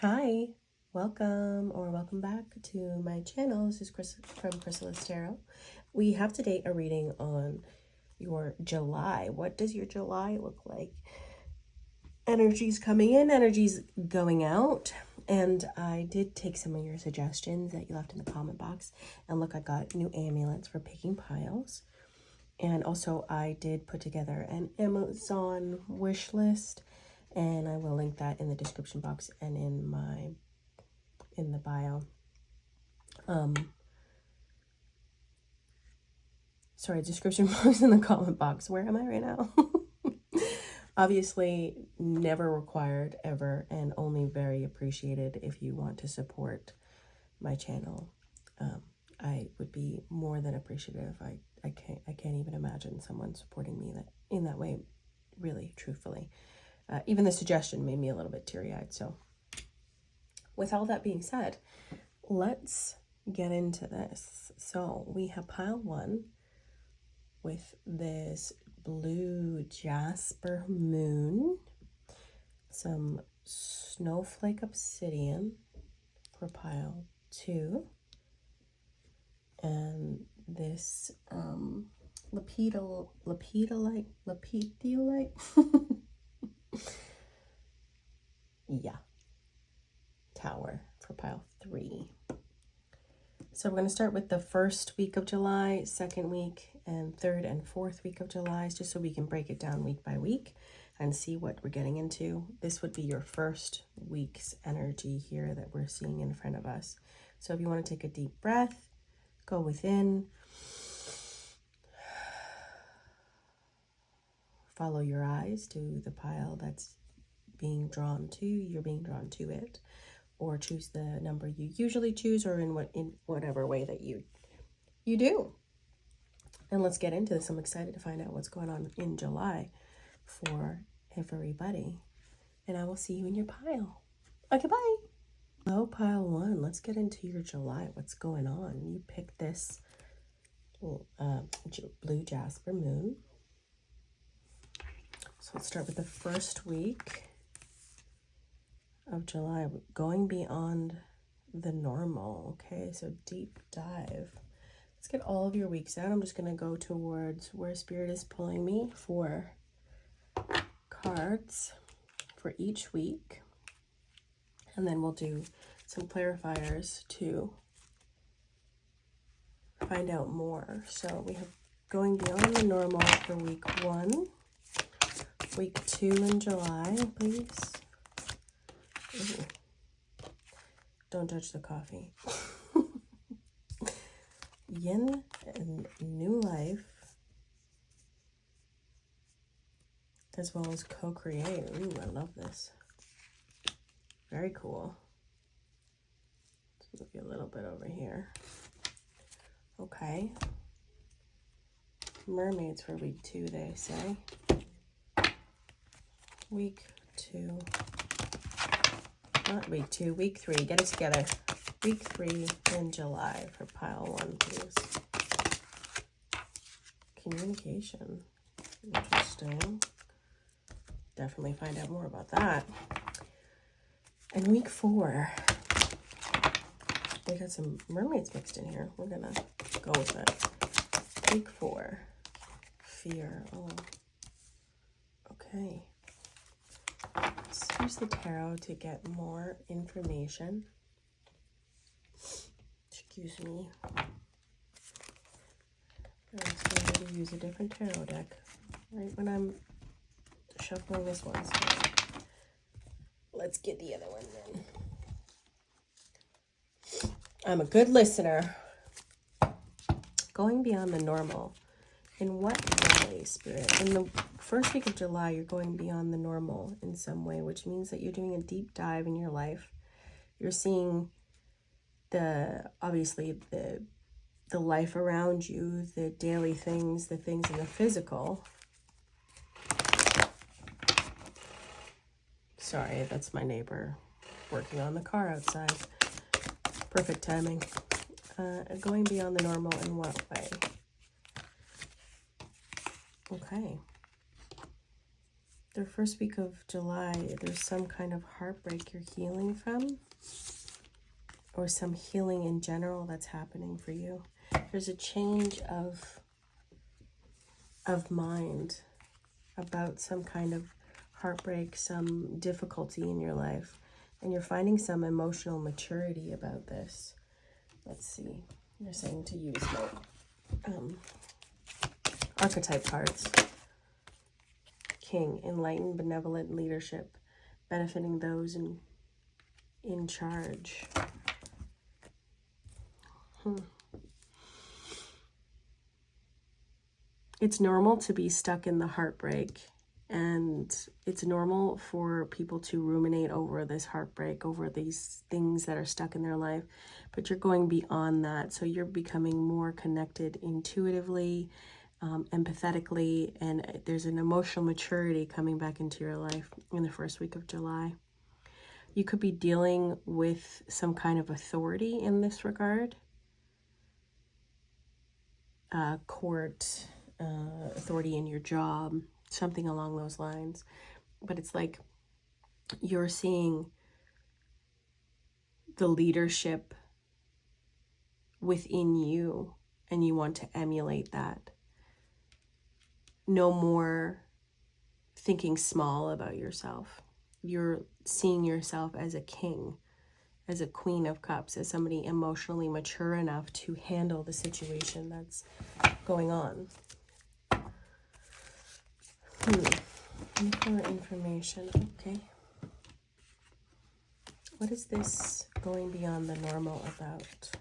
Hi, welcome back to my channel. This is Chris from Chrysalis Tarot. We have today a reading on your July. What does your July look like? Energies coming in, energies going out. And I did take some of your suggestions that you left in the comment box. And look, I got new amulets for picking piles. And also I did put together an Amazon wish list. And I will link that in the description box and in the bio. Sorry, description box in the comment box. Where am I right now? Obviously, never required ever, and only very appreciated if you want to support my channel. I would be more than appreciative. I can't even imagine someone supporting me in that way, really, truthfully. Even the suggestion made me a little bit teary-eyed. So with all that being said, let's get into this. So we have pile 1 with this blue jasper moon, some snowflake obsidian for pile 2, and this lepidolite yeah, tower for pile 3. So we're going to start with the first week of July, second week, and third and fourth week of July, just so we can break it down week by week and see what we're getting into. This would be your first week's energy here that we're seeing in front of us. So if you want to take a deep breath, go within, follow your eyes to the pile that's being drawn to, you're being drawn to it, or choose the number you usually choose, or in whatever way that you do. And let's get into this. I'm excited to find out what's going on in July for everybody. And I will see you in your pile. Okay, bye. Hello, pile 1. Let's get into your July. What's going on? You picked this blue jasper moon. So let's start with the first week of July, going beyond the normal. Okay, so deep dive. Let's get all of your weeks out. I'm just going to go towards where Spirit is pulling me for cards for each week. And then we'll do some clarifiers to find out more. So we have going beyond the normal for week 1. Week 2 in July, please. Ooh. Don't judge the coffee. Yin and new life, as well as co-create. Ooh, I love this. Very cool. Let's move you a little bit over here. Okay. Mermaids for week 2, they say. Week 2. Not week 2, week 3. Get it together. Week 3 in July for pile 1, please. Communication. Interesting. Definitely find out more about that. And week 4. We got some mermaids mixed in here. We're gonna go with it. Week 4. Fear. Oh. Okay. Let's use the tarot to get more information. Excuse me. I was going to use a different tarot deck right when I'm shuffling this one. So let's get the other one then. I'm a good listener. Going beyond the normal. In what way, Spirit? In the first week of July, you're going beyond the normal in some way, which means that you're doing a deep dive in your life. You're seeing obviously the life around you, the daily things, the things in the physical. Sorry, that's my neighbor working on the car outside. Perfect timing. Going beyond the normal in what way? Okay. The first week of July, there's some kind of heartbreak you're healing from, or some healing in general that's happening for you. There's a change of mind about some kind of heartbreak, some difficulty in your life, and you're finding some emotional maturity about this. Let's see. They're saying to use my archetype cards. King, enlightened, benevolent leadership, benefiting those in charge. It's normal to be stuck in the heartbreak, and it's normal for people to ruminate over this heartbreak, over these things that are stuck in their life, but you're going beyond that. So you're becoming more connected intuitively, empathetically, and there's an emotional maturity coming back into your life in the first week of July. You could be dealing with some kind of authority in this regard. Court, authority in your job, something along those lines. But it's like you're seeing the leadership within you, and you want to emulate that. No more thinking small about yourself. You're seeing yourself as a king, as a queen of cups, as somebody emotionally mature enough to handle the situation that's going on. More information. Okay. What is this going beyond the normal about?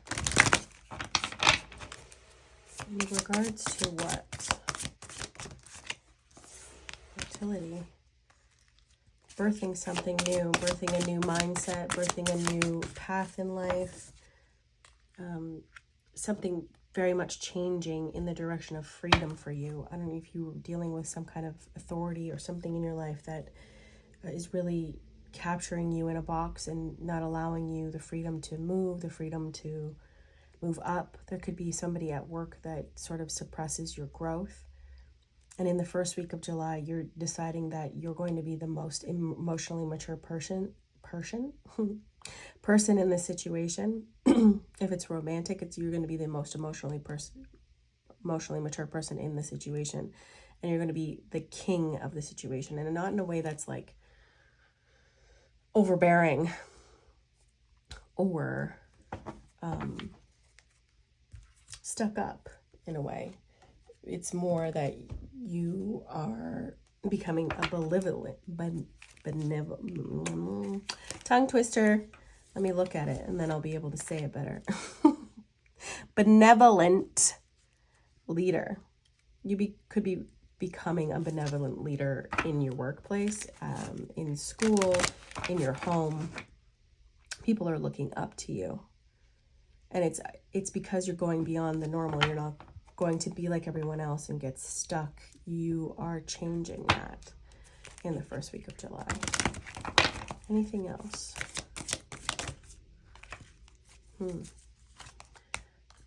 In regards to what? Fertility. Birthing something new, birthing a new mindset, birthing a new path in life. Something very much changing in the direction of freedom for you. I don't know if you're dealing with some kind of authority or something in your life that is really capturing you in a box and not allowing you the freedom to move, the freedom to move up. There could be somebody at work that sort of suppresses your growth. And in the first week of July, you're deciding that you're going to be the most emotionally mature person in this situation. If it's romantic, you're going to be the most emotionally mature person in the situation, and you're going to be the king of the situation, and not in a way that's like overbearing or stuck up in a way. It's more that you are becoming a benevolent tongue twister. Let me look at it and then I'll be able to say it better. Benevolent leader. You could be becoming a benevolent leader in your workplace, in school, in your home. People are looking up to you. And it's because you're going beyond the normal. You're not going to be like everyone else and get stuck. You are changing that in the first week of July. Anything else?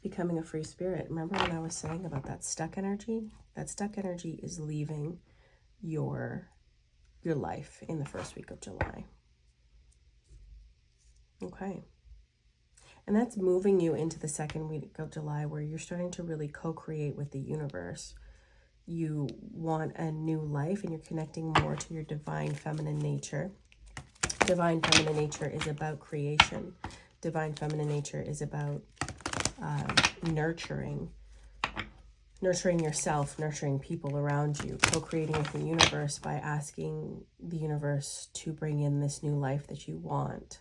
Becoming a free spirit. Remember when I was saying about that stuck energy? That stuck energy is leaving your life in the first week of July. Okay. And that's moving you into the second week of July, where you're starting to really co-create with the universe. You want a new life and you're connecting more to your divine feminine nature. Divine feminine nature is about creation. Divine feminine nature is about nurturing yourself, nurturing people around you, co-creating with the universe by asking the universe to bring in this new life that you want,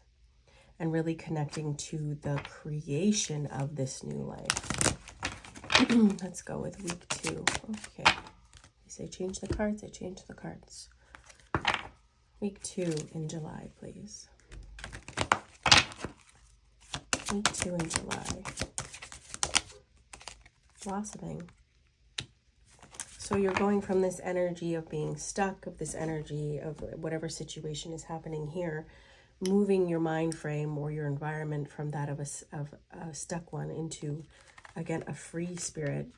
and really connecting to the creation of this new life. Let's go with week 2. Okay. They say change the cards. I change the cards. Week 2 in July, please. Week 2 in July. Blossoming. So you're going from this energy of being stuck, of this energy of whatever situation is happening here, moving your mind frame or your environment from that of a stuck one into, again, a free spirit,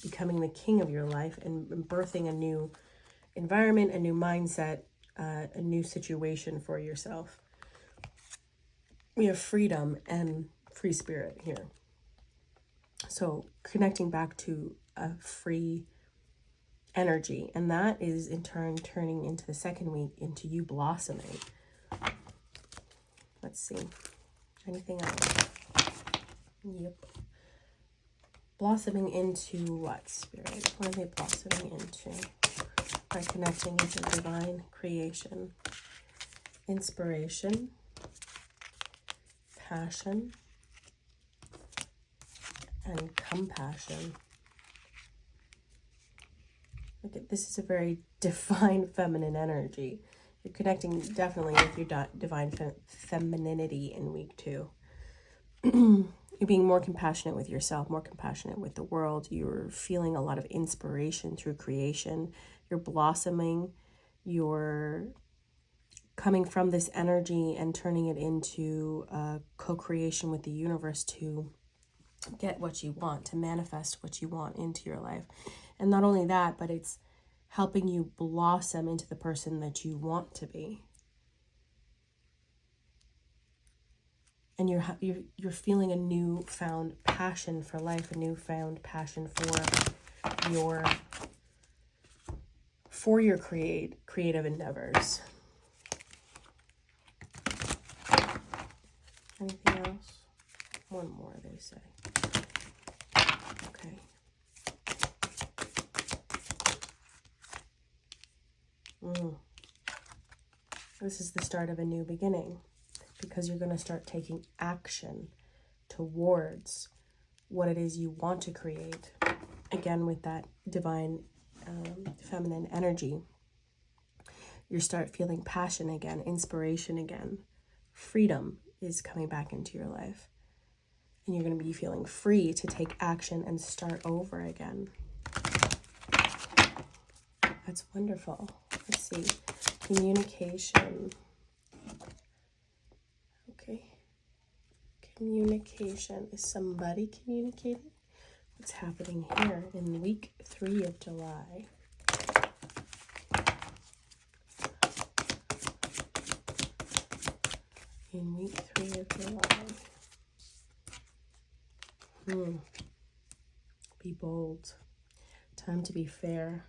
becoming the king of your life and birthing a new environment, a new mindset, a new situation for yourself. We have freedom and free spirit here. So connecting back to a free energy, and that is in turn turning into the second week into you blossoming. Let's see. Anything else? Yep. Blossoming into what, Spirit? What are they blossoming into? By connecting into divine creation, inspiration, passion, and compassion. Look at this, is a very divine feminine energy. You're connecting definitely with your divine femininity in week 2. You're being more compassionate with yourself, more compassionate with the world. You're feeling a lot of inspiration through creation. You're blossoming. You're coming from this energy and turning it into co-creation with the universe to get what you want, to manifest what you want into your life. And not only that, but it's helping you blossom into the person that you want to be. And you're feeling a newfound passion for life, a newfound passion for your creative endeavors. Anything else? One more, they say. Okay. This is the start of a new beginning, because you're going to start taking action towards what it is you want to create. Again, with that divine feminine energy, you start feeling passion again, inspiration again. Freedom is coming back into your life. And you're going to be feeling free to take action and start over again. That's wonderful. Let's see. Communication. Okay. Communication. Is somebody communicating? What's happening here in week 3 of July? In week 3 of July. Be bold. Time to be fair.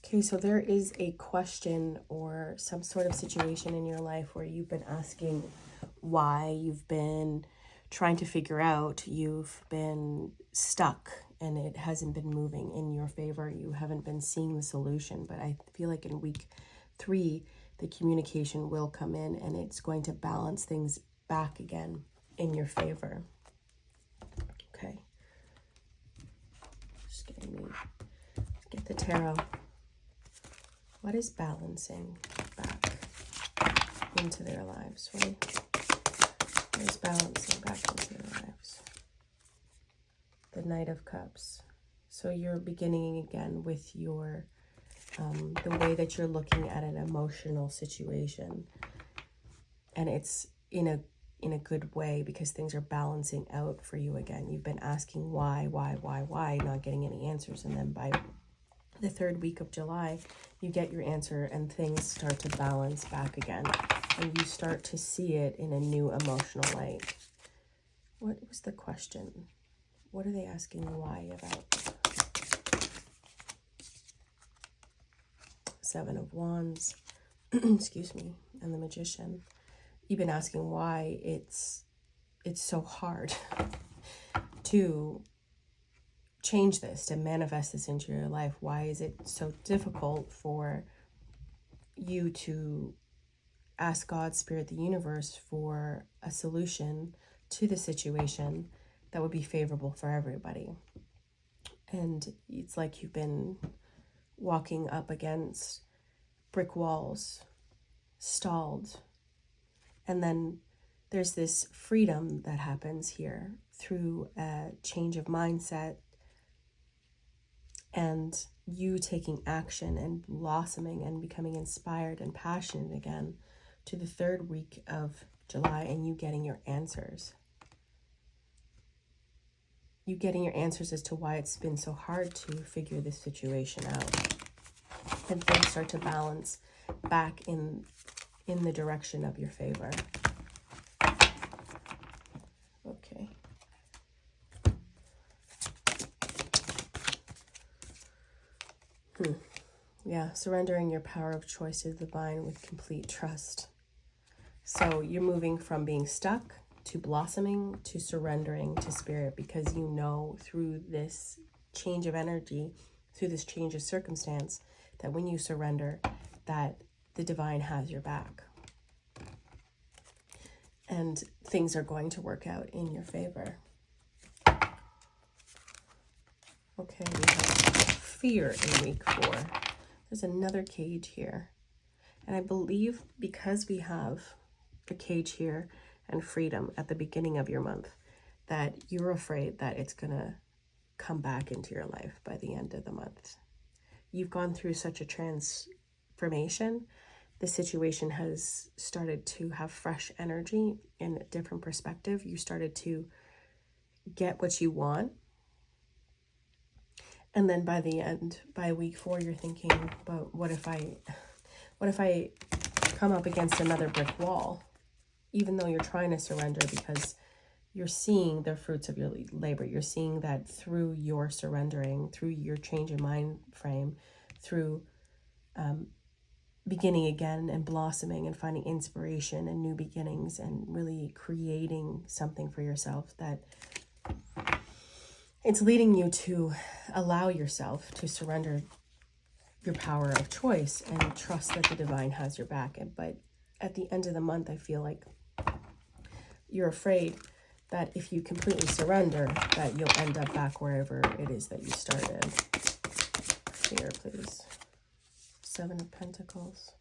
Okay, so there is a question or some sort of situation in your life where you've been asking why, you've been trying to figure out, you've been stuck and it hasn't been moving in your favor. You haven't been seeing the solution, but I feel like in week 3, the communication will come in and it's going to balance things back again in your favor. Okay. Just getting me, get the tarot. What is balancing back into their lives? What is balancing back into their lives? The Knight of Cups. So you're beginning again with your the way that you're looking at an emotional situation, and it's in a good way because things are balancing out for you again. You've been asking why, not getting any answers, and then by the 3rd week of July, you get your answer and things start to balance back again, and you start to see it in a new emotional light. What was the question? What are they asking why about? 7 of Wands, excuse me, and the Magician. You've been asking why it's so hard to change this, to manifest this into your life. Why is it so difficult for you to ask God, Spirit, the universe for a solution to the situation that would be favorable for everybody? And it's like you've been walking up against brick walls, stalled. And then there's this freedom that happens here through a change of mindset and you taking action and blossoming and becoming inspired and passionate again to the 3rd week of July, and you getting your answers. you getting your answers as to why it's been so hard to figure this situation out. And things start to balance back in the direction of your favor. Okay. Yeah, surrendering your power of choice to the divine with complete trust. So you're moving from being stuck to blossoming to surrendering to spirit, because you know through this change of energy, through this change of circumstance, that when you surrender, that the divine has your back. And things are going to work out in your favor. Okay, we have fear in week 4. There's another cage here. And I believe because we have a cage here and freedom at the beginning of your month, that you're afraid that it's going to come back into your life by the end of the month. You've gone through such a transformation. The situation has started to have fresh energy and a different perspective. You started to get what you want. And then by the end, by week 4, you're thinking, but what if I come up against another brick wall? Even though you're trying to surrender, because you're seeing the fruits of your labor. You're seeing that through your surrendering, through your change in mind frame, through beginning again and blossoming and finding inspiration and new beginnings and really creating something for yourself, that it's leading you to allow yourself to surrender your power of choice and trust that the divine has your back. But at the end of the month, I feel like you're afraid that if you completely surrender, that you'll end up back wherever it is that you started. Here, please. 7 of Pentacles.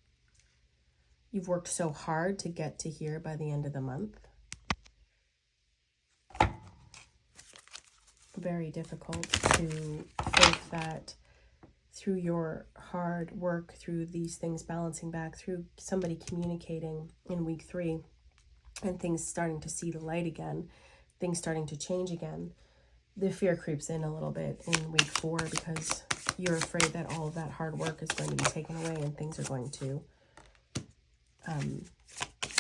You've worked so hard to get to here by the end of the month. Very difficult to think that through your hard work, through these things balancing back, through somebody communicating in week 3, and things starting to see the light again, things starting to change again, the fear creeps in a little bit in week 4, because you're afraid that all of that hard work is going to be taken away and things are going to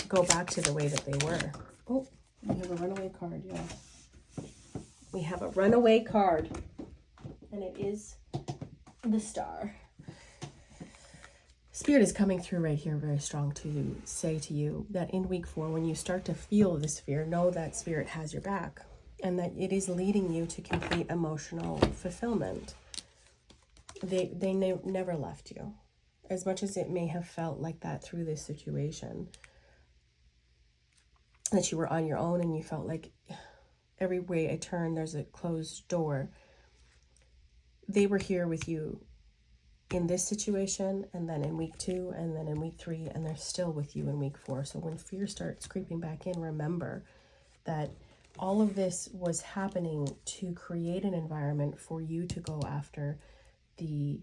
go back to the way that they were. Oh, we have a runaway card, yeah. We have a runaway card, and it is the Star. Spirit is coming through right here very strong to say to you that in week 4, when you start to feel this fear, know that Spirit has your back and that it is leading you to complete emotional fulfillment. They never left you. As much as it may have felt like that through this situation, that you were on your own and you felt like every way I turn, there's a closed door. They were here with you in this situation, and then in week 2, and then in week 3, and they're still with you in week 4. So when fear starts creeping back in, remember that all of this was happening to create an environment for you to go after the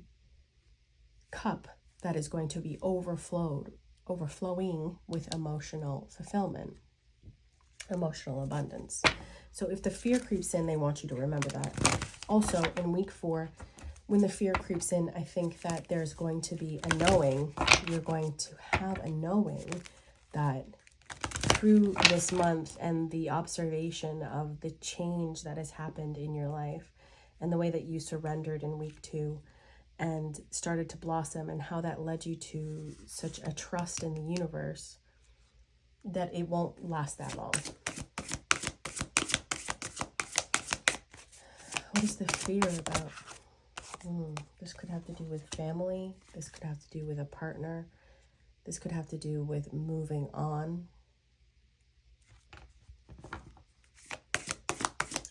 cup that is going to be overflowing with emotional fulfillment, emotional abundance. So if the fear creeps in, they want you to remember that. Also, in week 4, when the fear creeps in, I think that there's going to be a knowing. You're going to have a knowing that through this month and the observation of the change that has happened in your life and the way that you surrendered in week 2 and started to blossom, and how that led you to such a trust in the universe, that it won't last that long. What is the fear about? This could have to do with family. This could have to do with a partner. This could have to do with moving on.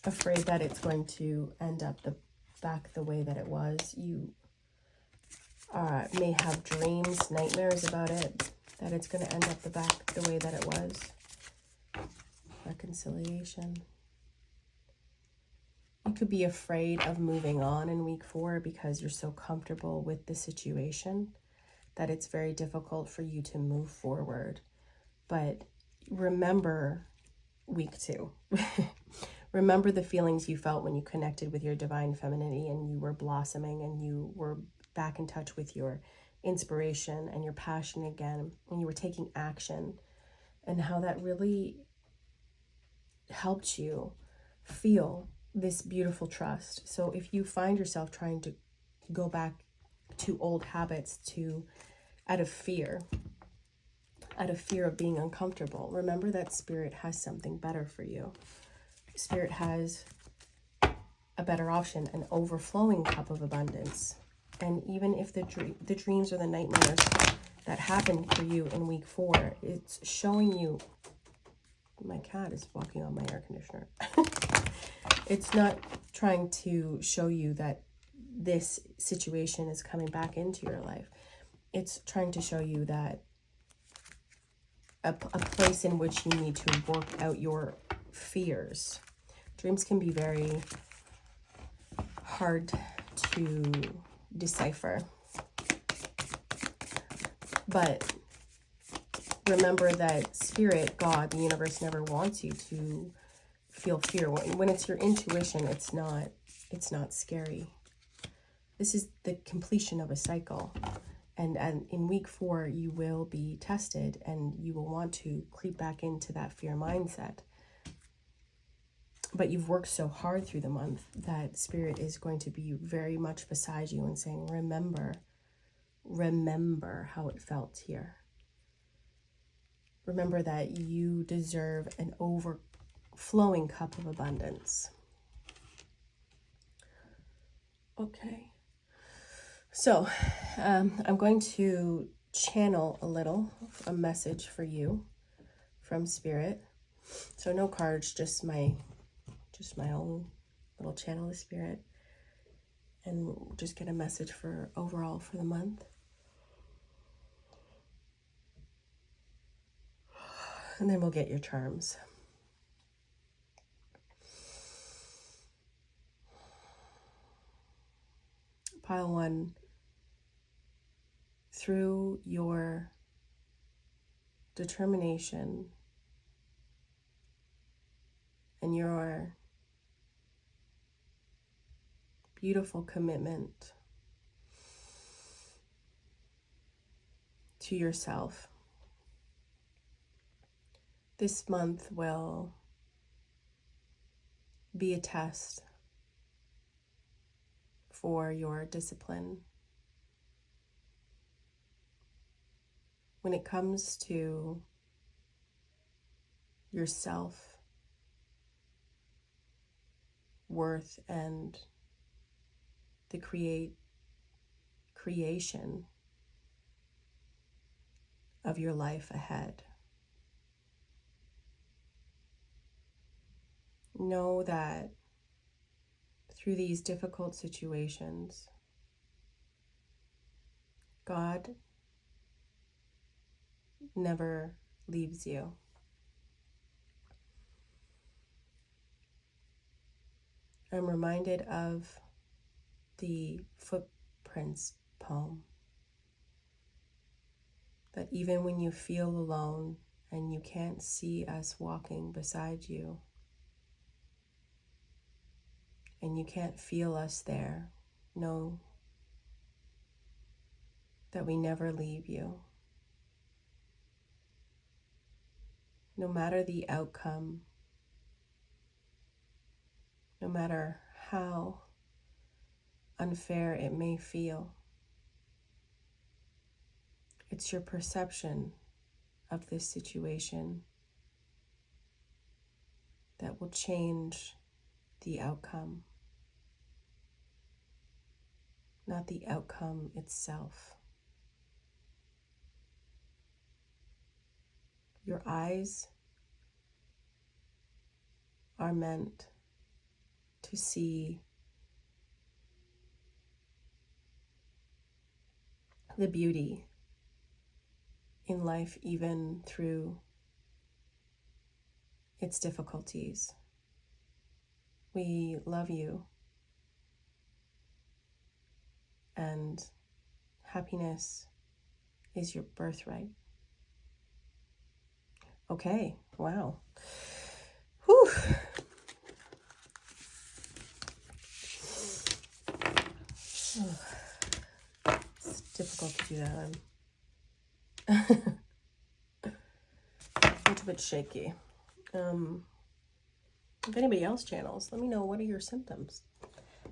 Afraid that it's going to end up back the way that it was. You may have dreams, nightmares about it, that it's going to end up the way that it was. Reconciliation. You could be afraid of moving on in week 4 because you're so comfortable with the situation that it's very difficult for you to move forward. But remember week 2. Remember the feelings you felt when you connected with your divine femininity and you were blossoming and you were back in touch with your inspiration and your passion again, and you were taking action, and how that really helped you feel this beautiful trust. So if you find yourself trying to go back to old habits out of fear of being uncomfortable, remember that Spirit has something better for you. Spirit has a better option, an overflowing cup of abundance. And even if the dreams or the nightmares that happened for you in week 4, it's showing you, my cat is walking on my air conditioner. It's not trying to show you that this situation is coming back into your life. It's trying to show you that a place in which you need to work out your fears. Dreams can be very hard to decipher. But remember that Spirit, God, the universe never wants you to feel fear. When it's your intuition, it's not scary. This is the completion of a cycle. And in week 4, you will be tested and you will want to creep back into that fear mindset. But you've worked so hard through the month that Spirit is going to be very much beside you and saying, remember how it felt here. Remember that you deserve an overflowing cup of abundance. Okay. So I'm going to channel a message for you from Spirit. So no cards, just my own little channel of Spirit, and we'll just get a message for overall for the month. And then we'll get your charms. Pile 1, through your determination and your beautiful commitment to yourself, this month will be a test for your discipline. When it comes to your self-worth and the creation of your life ahead, know that through these difficult situations, God never leaves you. I'm reminded of the Footprints poem, that even when you feel alone and you can't see us walking beside you, and you can't feel us there, know that we never leave you. No matter the outcome, no matter how unfair it may feel, it's your perception of this situation that will change the outcome, not the outcome itself. Your eyes are meant to see the beauty in life, even through its difficulties. We love you, and happiness is your birthright. Okay, wow. Whew. difficult to do that. A little bit shaky. If anybody else channels, let me know, what are your symptoms?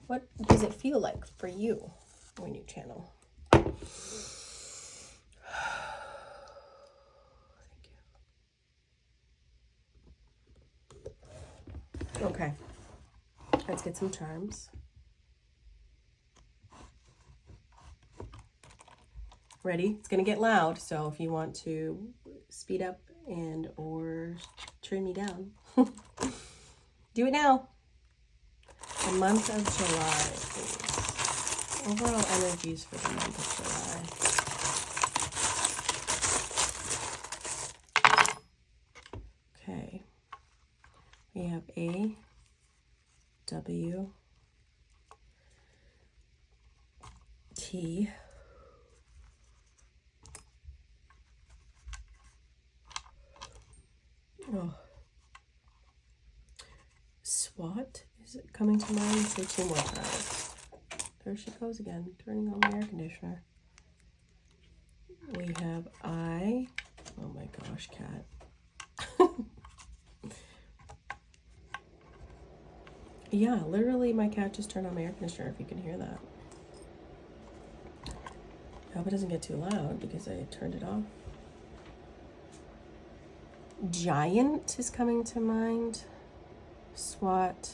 What does it feel like for you when you channel? Thank you. Okay, let's get some charms. Ready? It's gonna get loud, so if you want to speed up and or turn me down, do it now. The month of July, please. Overall energies for the month of July. Okay. We have A, W, T, oh. SWAT, is it coming to mind? Say 2 more times. There she goes again, turning on my air conditioner. We have I, oh my gosh, cat. Yeah, literally my cat just turned on my air conditioner, if you can hear that. I hope it doesn't get too loud because I turned it off. Giant is coming to mind. SWAT.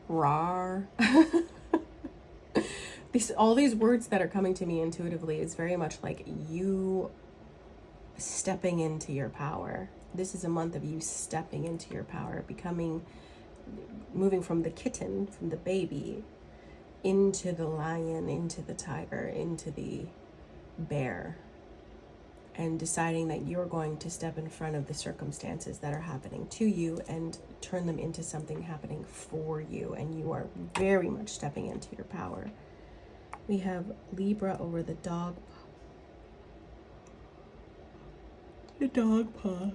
RAR. All these words that are coming to me intuitively is very much like you stepping into your power. This is a month of you stepping into your power, moving from the kitten, from the baby, into the lion, into the tiger, into the bear, and deciding that you're going to step in front of the circumstances that are happening to you and turn them into something happening for you, and you are very much stepping into your power. We have Libra over the dog. The dog paw.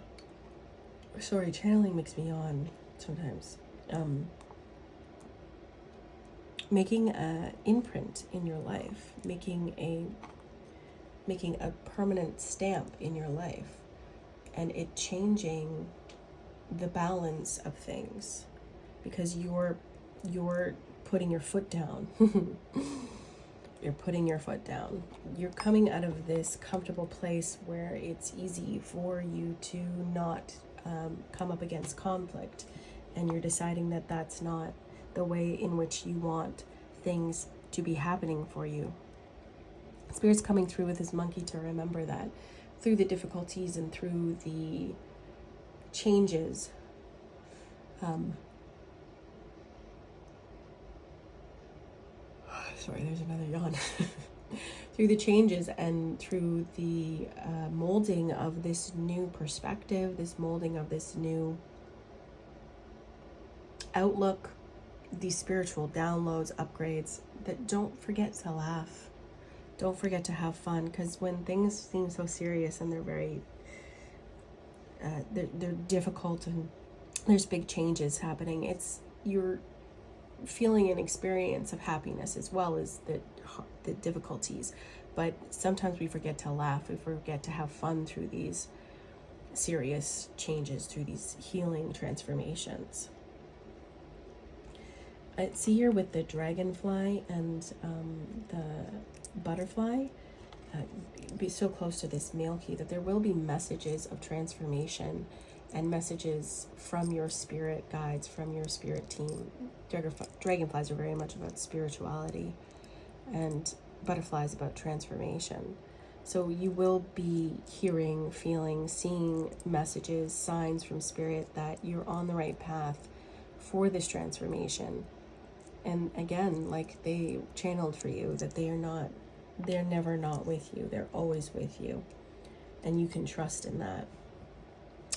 Sorry, channeling makes me yawn sometimes. Making an imprint in your life, making a permanent stamp in your life, and it changing the balance of things because you're putting your foot down. You're putting your foot down. You're coming out of this comfortable place where it's easy for you to not come up against conflict, and you're deciding that that's not the way in which you want things to be happening for you. Spirit's coming through with his monkey to remember that through the difficulties and through the changes, sorry, there's another yawn. Through the changes and through the molding of this new perspective, this molding of this new outlook, these spiritual downloads, upgrades, that don't forget to laugh. Don't forget to have fun, because when things seem so serious and they're very, they're difficult and there's big changes happening, you're feeling an experience of happiness as well as the difficulties. But sometimes we forget to laugh, we forget to have fun through these serious changes, through these healing transformations. I see here with the dragonfly and the butterfly, be so close to this male key, that there will be messages of transformation and messages from your spirit guides, from your spirit team. Dragonflies are very much about spirituality, and butterflies about transformation. So you will be hearing, feeling, seeing messages, signs from spirit that you're on the right path for this transformation. And again, like they channeled for you, that they're never not with you. They're always with you. And you can trust in that.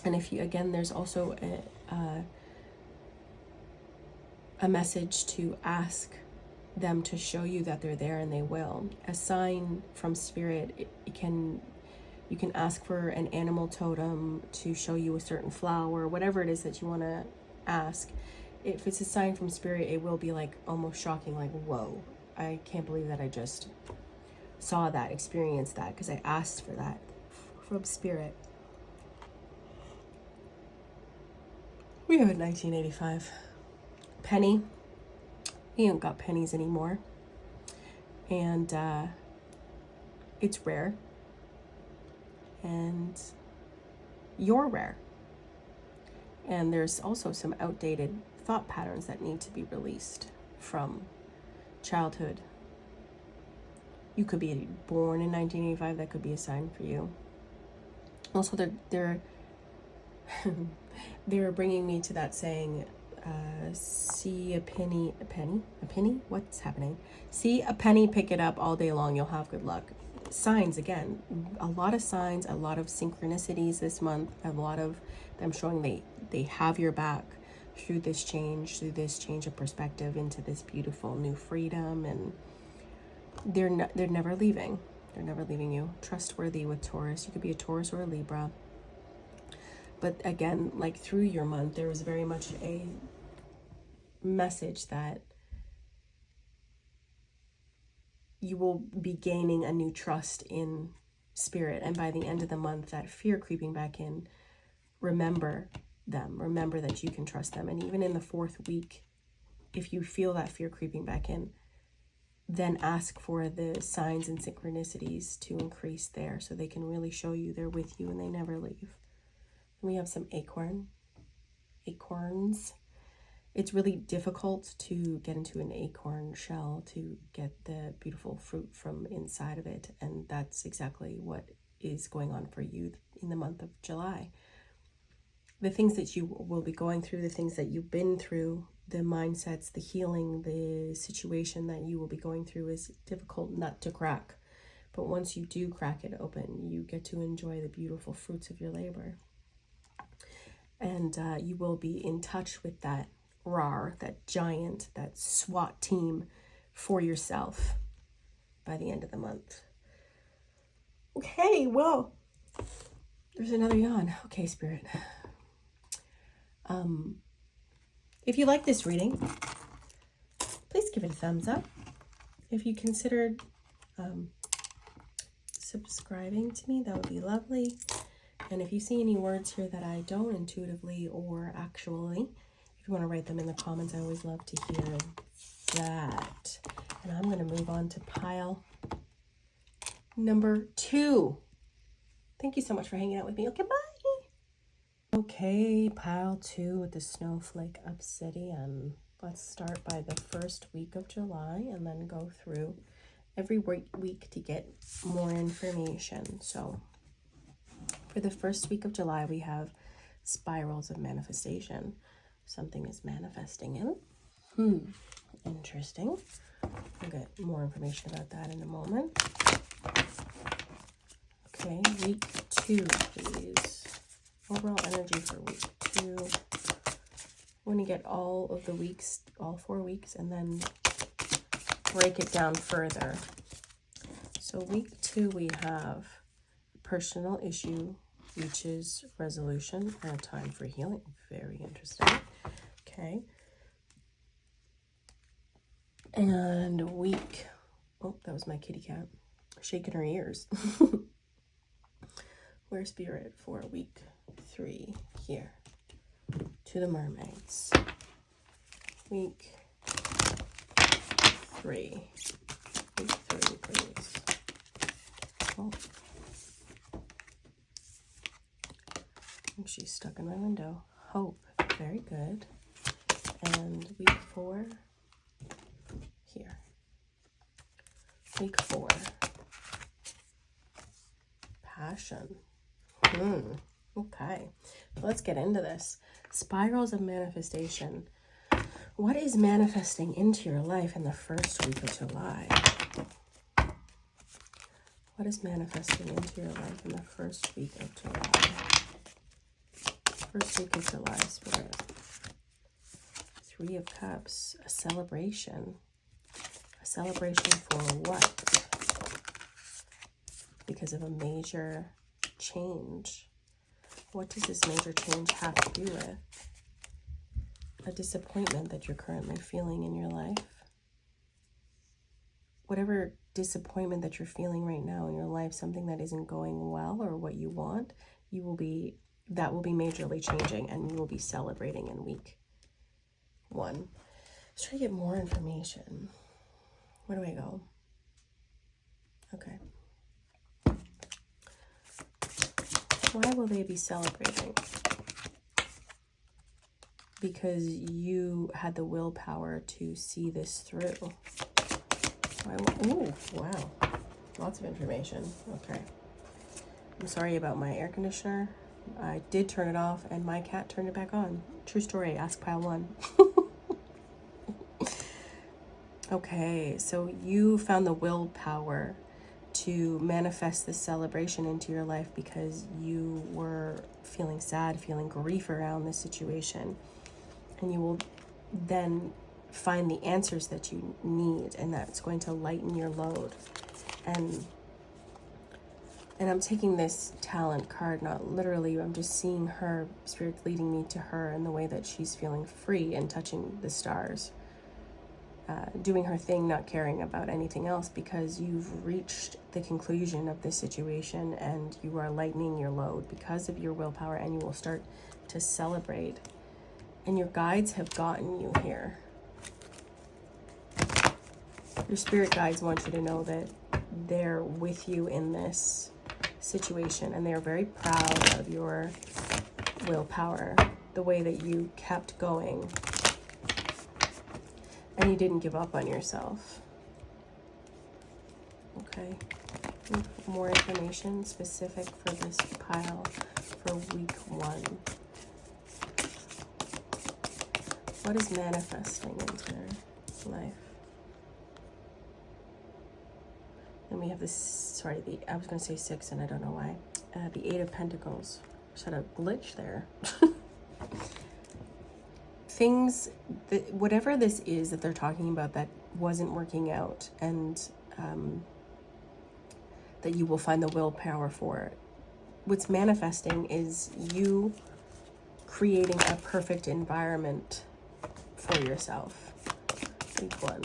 And if you, again, there's also a message to ask them to show you that they're there, and they will. A sign from spirit, you can ask for an animal totem to show you a certain flower, whatever it is that you want to ask. If it's a sign from spirit, it will be like almost shocking, like, whoa, I can't believe that I just saw that, experienced that, because I asked for that from Spirit. We have a 1985 penny. We don't got pennies anymore. And it's rare. And you're rare. And there's also some outdated thought patterns that need to be released from childhood. You could be born in 1985. That could be a sign for you. Also, they're they're bringing me to that saying, see a penny, what's happening? See a penny, pick it up all day long, you'll have good luck. Signs, again, a lot of signs, a lot of synchronicities this month, a lot of them showing they have your back through this change of perspective into this beautiful new freedom, and they're never leaving. They're never leaving you. Trustworthy with Taurus. You could be a Taurus or a Libra. But again, like through your month, there was very much a message that you will be gaining a new trust in Spirit. And by the end of the month, that fear creeping back in, remember them. Remember that you can trust them. And even in the 4th week, if you feel that fear creeping back in, then ask for the signs and synchronicities to increase there so they can really show you they're with you and they never leave. We have some acorns. It's really difficult to get into an acorn shell to get the beautiful fruit from inside of it. And that's exactly what is going on for you in the month of July. The things that you will be going through, the things that you've been through, the mindsets, the healing, the situation that you will be going through is difficult nut to crack. But once you do crack it open, you get to enjoy the beautiful fruits of your labor. And you will be in touch with that RAR, that giant, that SWAT team for yourself by the end of the month. Okay, well, there's another yawn. Okay, Spirit. If you like this reading, please give it a thumbs up. If you considered subscribing to me, that would be lovely. And if you see any words here that I don't intuitively or actually, if you want to write them in the comments, I always love to hear that. And I'm going to move on to pile number 2. Thank you so much for hanging out with me. Okay, bye. Okay, pile 2 with the Snowflake Obsidian. Let's start by the first week of July and then go through every week to get more information. So for the first week of July, we have spirals of manifestation. Something is manifesting in. Interesting. We'll get more information about that in a moment. Okay, week 2, please. Overall energy for week 2. We're going to get all of the weeks, all 4 weeks, and then break it down further. So week 2, we have personal issue reaches resolution and a time for healing. Very interesting. Okay. And week, oh, that was my kitty cat shaking her ears. Where's Spirit for week 3 here? To the mermaids. Week 3. Week 3, please. Oh. She's stuck in my window. Hope. Very good. And week 4 here. Week 4. Passion. Okay. Let's get into this. Spirals of manifestation. What is manifesting into your life in the first week of July? What is manifesting into your life in the first week of July? First week of July, Spirit. 3 of Cups. A celebration. A celebration for what? Because of a major change. What does this major change have to do with? A disappointment that you're currently feeling in your life. whatever disappointment that you're feeling right now in your life, something that isn't going well or what you want, that will be majorly changing, and you will be celebrating in week 1. Let's try to get more information. Where do I go? Okay. Why will they be celebrating? Because you had the willpower to see this through. Ooh, wow. Lots of information. Okay. I'm sorry about my air conditioner. I did turn it off and my cat turned it back on. True story. Ask pile 1. Okay, so you found the willpower to manifest this celebration into your life because you were feeling sad, feeling grief around this situation. And you will then find the answers that you need, and that's going to lighten your load. And I'm taking this talent card, not literally, I'm just seeing her, Spirit leading me to her in the way that she's feeling free and touching the stars. Doing her thing, not caring about anything else, because you've reached the conclusion of this situation and you are lightening your load because of your willpower, and you will start to celebrate. And your guides have gotten you here. Your spirit guides want you to know that they're with you in this situation, and they're very proud of your willpower, the way that you kept going. And you didn't give up on yourself. Okay. More information specific for this pile for week 1. What is manifesting into their life? Then we have this, I was going to say 6 and I don't know why. The 8 of Pentacles. Just had a glitch there. Things, whatever this is that they're talking about that wasn't working out, and that you will find the willpower for. What's manifesting is you creating a perfect environment for yourself. Week 1.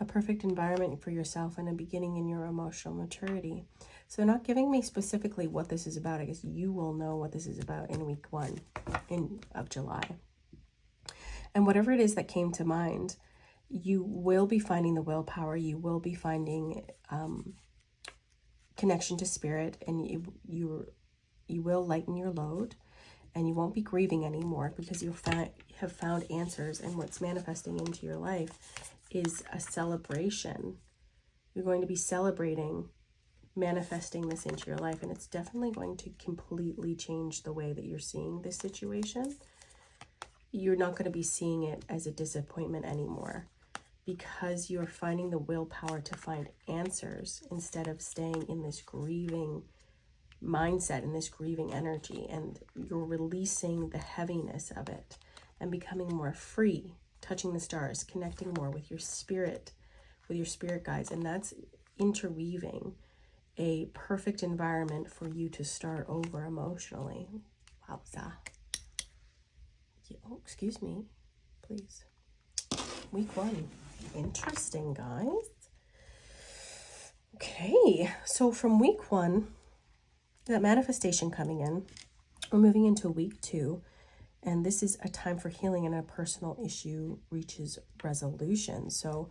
A perfect environment for yourself and a beginning in your emotional maturity. So they're not giving me specifically what this is about. I guess you will know what this is about in week 1 of July. And whatever it is that came to mind, you will be finding the willpower. You will be finding connection to spirit, and you will lighten your load, and you won't be grieving anymore because you have found answers. And what's manifesting into your life is a celebration. You're going to be celebrating manifesting this into your life, and it's definitely going to completely change the way that you're seeing this situation. You're not going to be seeing it as a disappointment anymore, because you're finding the willpower to find answers instead of staying in this grieving mindset, in this grieving energy, and you're releasing the heaviness of it and becoming more free, touching the stars, connecting more with your spirit guides, and that's interweaving a perfect environment for you to start over emotionally. Wowza. Oh, excuse me, please. Week 1. Interesting, guys. Okay, so from week 1, that manifestation coming in, we're moving into week 2, and this is a time for healing and a personal issue reaches resolution. So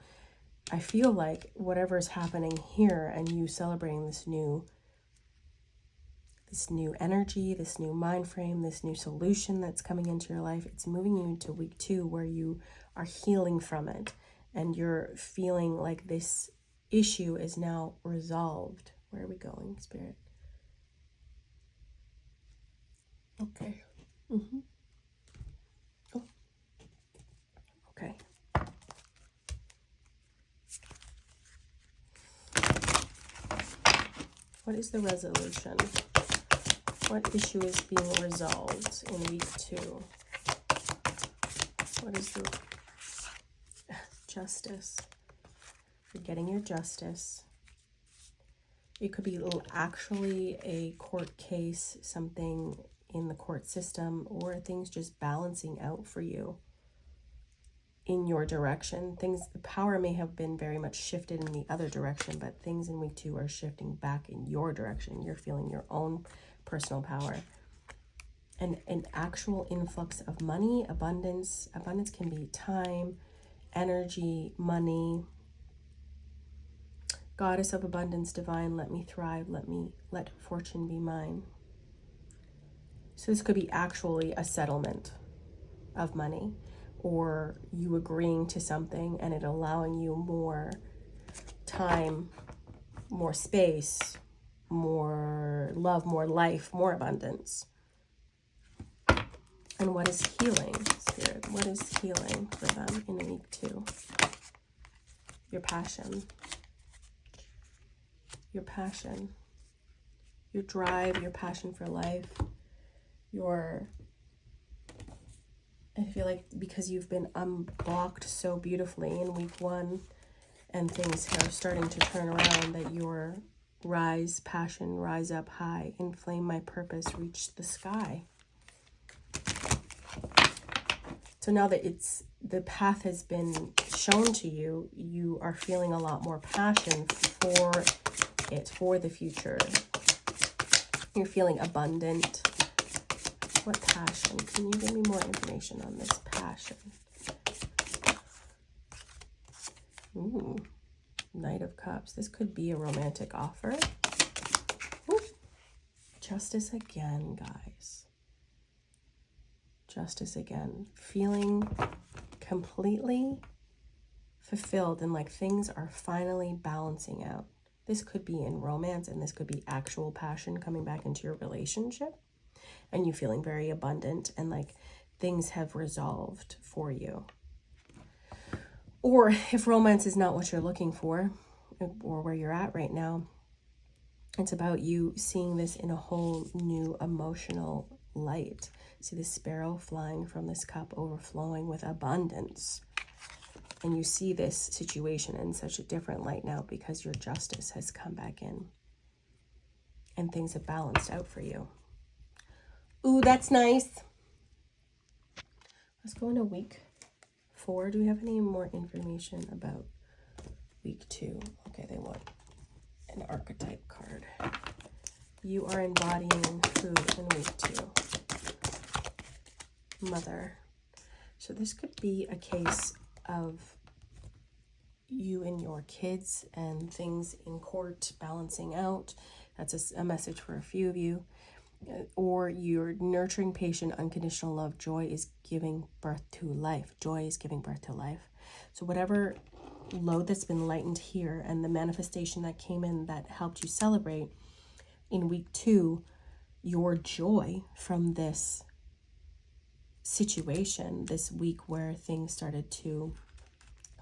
I feel like whatever is happening here and you celebrating this new energy, this new mind frame, this new solution that's coming into your life, it's moving you into week 2 where you are healing from it and you're feeling like this issue is now resolved. Where are we going, Spirit? Okay. Oh. Okay. What is the resolution? What issue is being resolved in week 2? What is the justice? You're getting your justice. It could be actually a court case, something in the court system, or things just balancing out for you. in your direction. The power may have been very much shifted in the other direction, but things in week 2 are shifting back in your direction. You're feeling your own personal power. And an actual influx of money, abundance. Abundance can be time, energy, money. Goddess of abundance, divine, let me thrive, let fortune be mine. So this could be actually a settlement of money, or you agreeing to something and it allowing you more time, more space, more love, more life, more abundance. And what is healing, Spirit? What is healing for them in week 2? Your passion. Your passion. Your drive, your passion for life. I feel like because you've been unblocked so beautifully in week 1 and things are starting to turn around, that your passion, rise up high, inflame my purpose, reach the sky. So now that the path has been shown to you, you are feeling a lot more passion for it, for the future. You're feeling abundant. What passion? Can you give me more information on this passion? Ooh, Knight of Cups. This could be a romantic offer. Ooh. Justice again, guys. Justice again. Feeling completely fulfilled and like things are finally balancing out. This could be in romance, and this could be actual passion coming back into your relationship. And you feeling very abundant and like things have resolved for you. Or if romance is not what you're looking for, or where you're at right now, it's about you seeing this in a whole new emotional light. See the sparrow flying from this cup, overflowing with abundance. And you see this situation in such a different light now because your justice has come back in. And things have balanced out for you. Ooh, that's nice. Let's go into week 4. Do we have any more information about week 2? Okay, they want an archetype card. You are embodying who in week 2? Mother. So this could be a case of you and your kids and things in court balancing out. That's a message for a few of you. Or you're nurturing patient, unconditional love. Joy is giving birth to life. Joy is giving birth to life. So whatever load that's been lightened here and the manifestation that came in that helped you celebrate in week 2, your joy from this situation, this week where things started to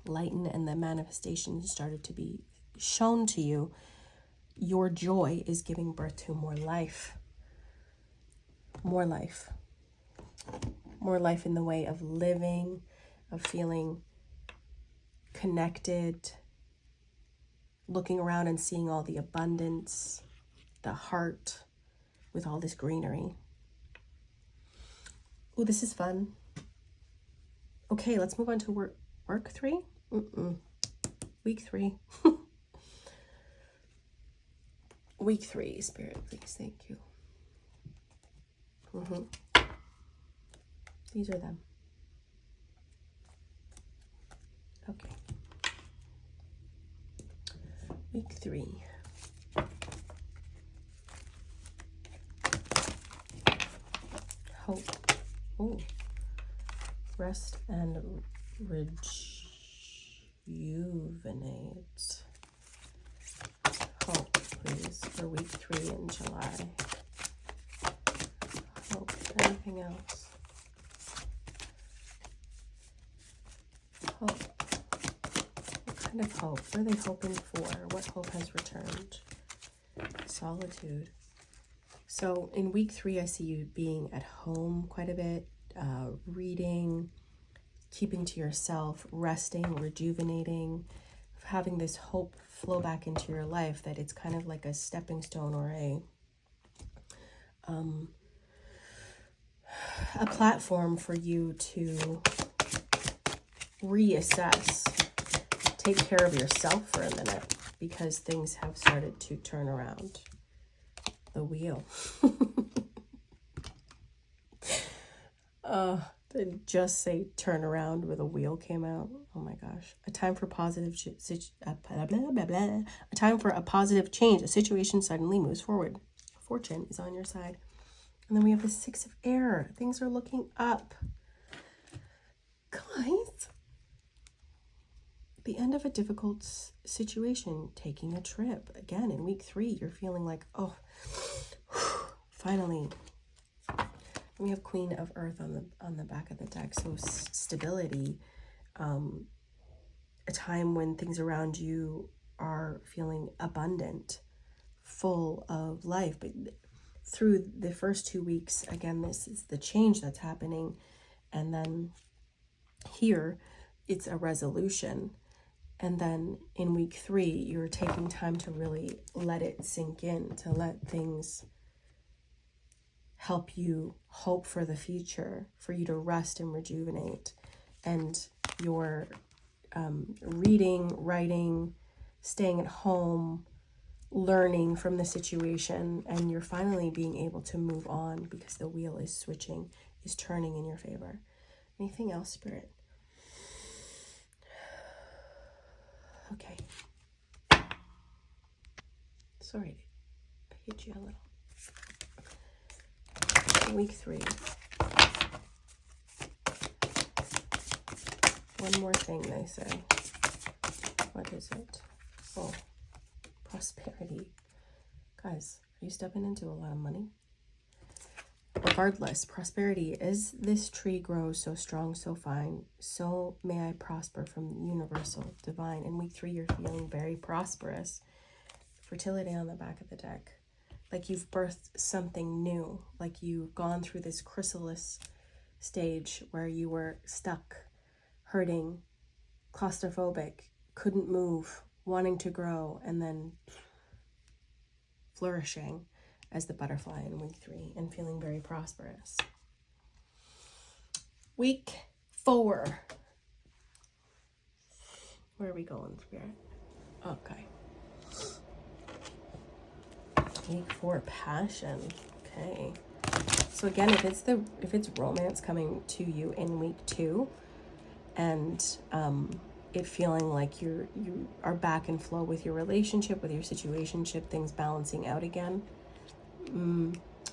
lighten and the manifestation started to be shown to you, your joy is giving birth to more life. More life. More life in the way of living, of feeling connected, looking around and seeing all the abundance, the heart with all this greenery. Oh, this is fun. Okay, let's move on to work 3. Week 3. Week 3, Spirit, please, thank you. These are them. Okay. Week 3. Hope. Oh. Rest and rejuvenate. Hope, please, for week 3 in July. Hope. Anything else? Hope. What kind of hope? What are they hoping for? What hope has returned? Solitude. So in week 3, I see you being at home quite a bit, reading, keeping to yourself, resting, rejuvenating, having this hope flow back into your life, that it's kind of like a stepping stone or a platform for you to reassess. Take care of yourself for a minute, because things have started to turn around. The wheel. Did just say turn around with a wheel came out. Oh my gosh. A time for positive a time for a positive change. A situation suddenly moves forward. Fortune is on your side. And then we have the Six of Air. Things are looking up. Guys, the end of a difficult situation, taking a trip. Again, in week 3, you're feeling like, oh, finally. We have Queen of Earth on the back of the deck. So stability, a time when things around you are feeling abundant, full of life. But through the first 2 weeks, again, this is the change that's happening. And then here, it's a resolution. And then in week 3, you're taking time to really let it sink in, to let things help you hope for the future, for you to rest and rejuvenate. And you're reading, writing, staying at home, learning from the situation, and you're finally being able to move on because the wheel is switching, is turning in your favor. Anything else, Spirit? Okay. Sorry, I hit you a little. Week 3. One more thing they say. What is it? Oh, prosperity. Guys, are you stepping into a lot of money? Regardless, prosperity. As this tree grows so strong, so fine, so may I prosper from universal, divine. In week 3, you're feeling very prosperous. Fertility on the back of the deck. Like you've birthed something new. Like you've gone through this chrysalis stage where you were stuck, hurting, claustrophobic, couldn't move, wanting to grow, and then flourishing as the butterfly in week 3 and feeling very prosperous. Week 4. Where are we going, Spirit? Okay. Week 4, passion. Okay. So again, if it's romance coming to you in week 2, and it feeling like you are back in flow with your relationship, with your situationship, things balancing out again,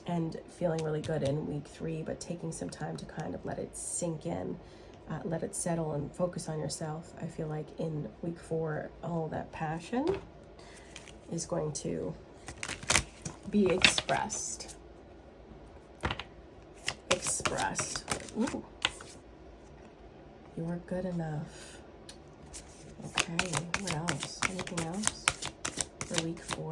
and feeling really good in week 3, but taking some time to kind of let it sink in, let it settle and focus on yourself. I feel like in week 4, all that passion is going to be expressed. Ooh. You are good enough. Okay, what else? Anything else for week 4?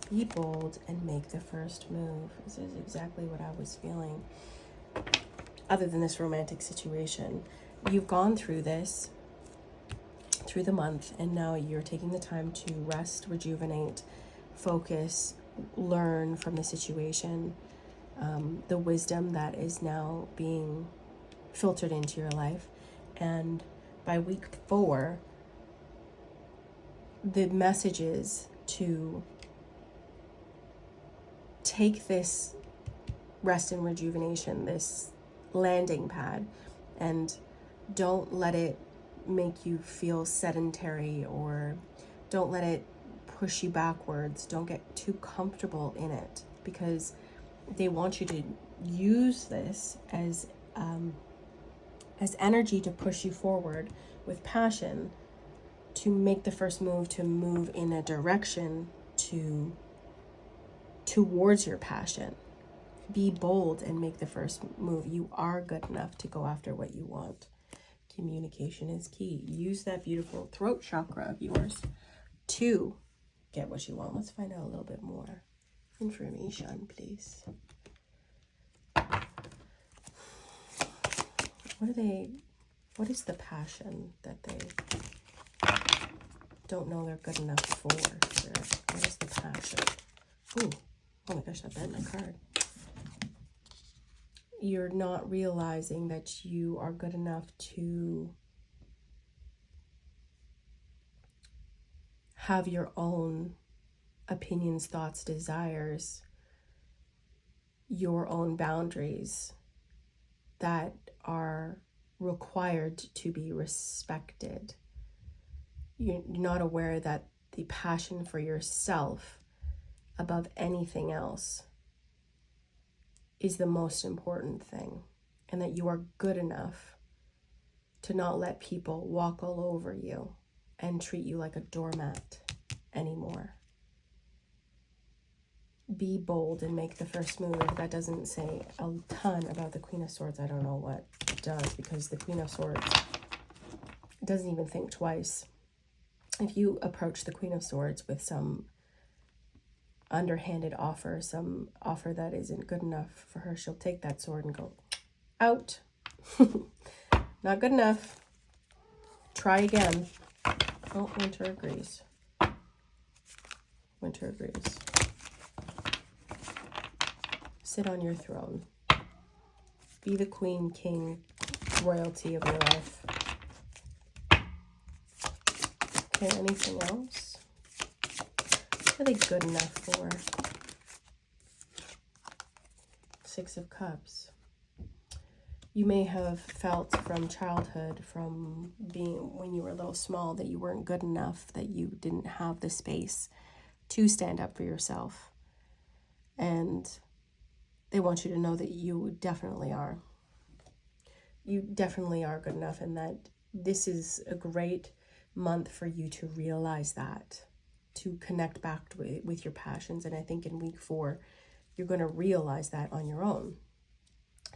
Be bold and make the first move. This is exactly what I was feeling. Other than this romantic situation, you've gone through this, through the month, and now you're taking the time to rest, rejuvenate, focus, learn from the situation, the wisdom that is now being filtered into your life. And by week 4, the message is to take this rest and rejuvenation, this landing pad, and don't let it make you feel sedentary, or don't let it push you backwards. Don't get too comfortable in it, because they want you to use this as energy to push you forward with passion, to make the first move, to move in a direction towards your passion. Be bold and make the first move. You are good enough to go after what you want. Communication is key. Use that beautiful throat chakra of yours to get what you want. Let's find out a little bit more information, please. What is the passion that they don't know they're good enough for? What is the passion? Ooh, oh my gosh, I bent my card. you're not realizing that you are good enough to have your own opinions, thoughts, desires, your own boundaries that are required to be respected. You're not aware that the passion for yourself above anything else is the most important thing, and that you are good enough to not let people walk all over you and treat you like a doormat anymore. Be bold and make the first move. If that doesn't say a ton about the Queen of Swords, I don't know what does, because the Queen of Swords doesn't even think twice. If you approach the Queen of Swords with some underhanded offer, some offer that isn't good enough for her, she'll take that sword and go, out. Not good enough. Try again. Oh, Winter agrees. Winter agrees. Sit on your throne. Be the queen, king, royalty of your life. Okay, anything else? What are they good enough for? Six of Cups. You may have felt from childhood, from being when you were a little small, that you weren't good enough, that you didn't have the space to stand up for yourself. And they want you to know that you definitely are. You definitely are good enough, and that this is a great month for you to realize that, to connect back with your passions. And I think in week 4, you're going to realize that on your own.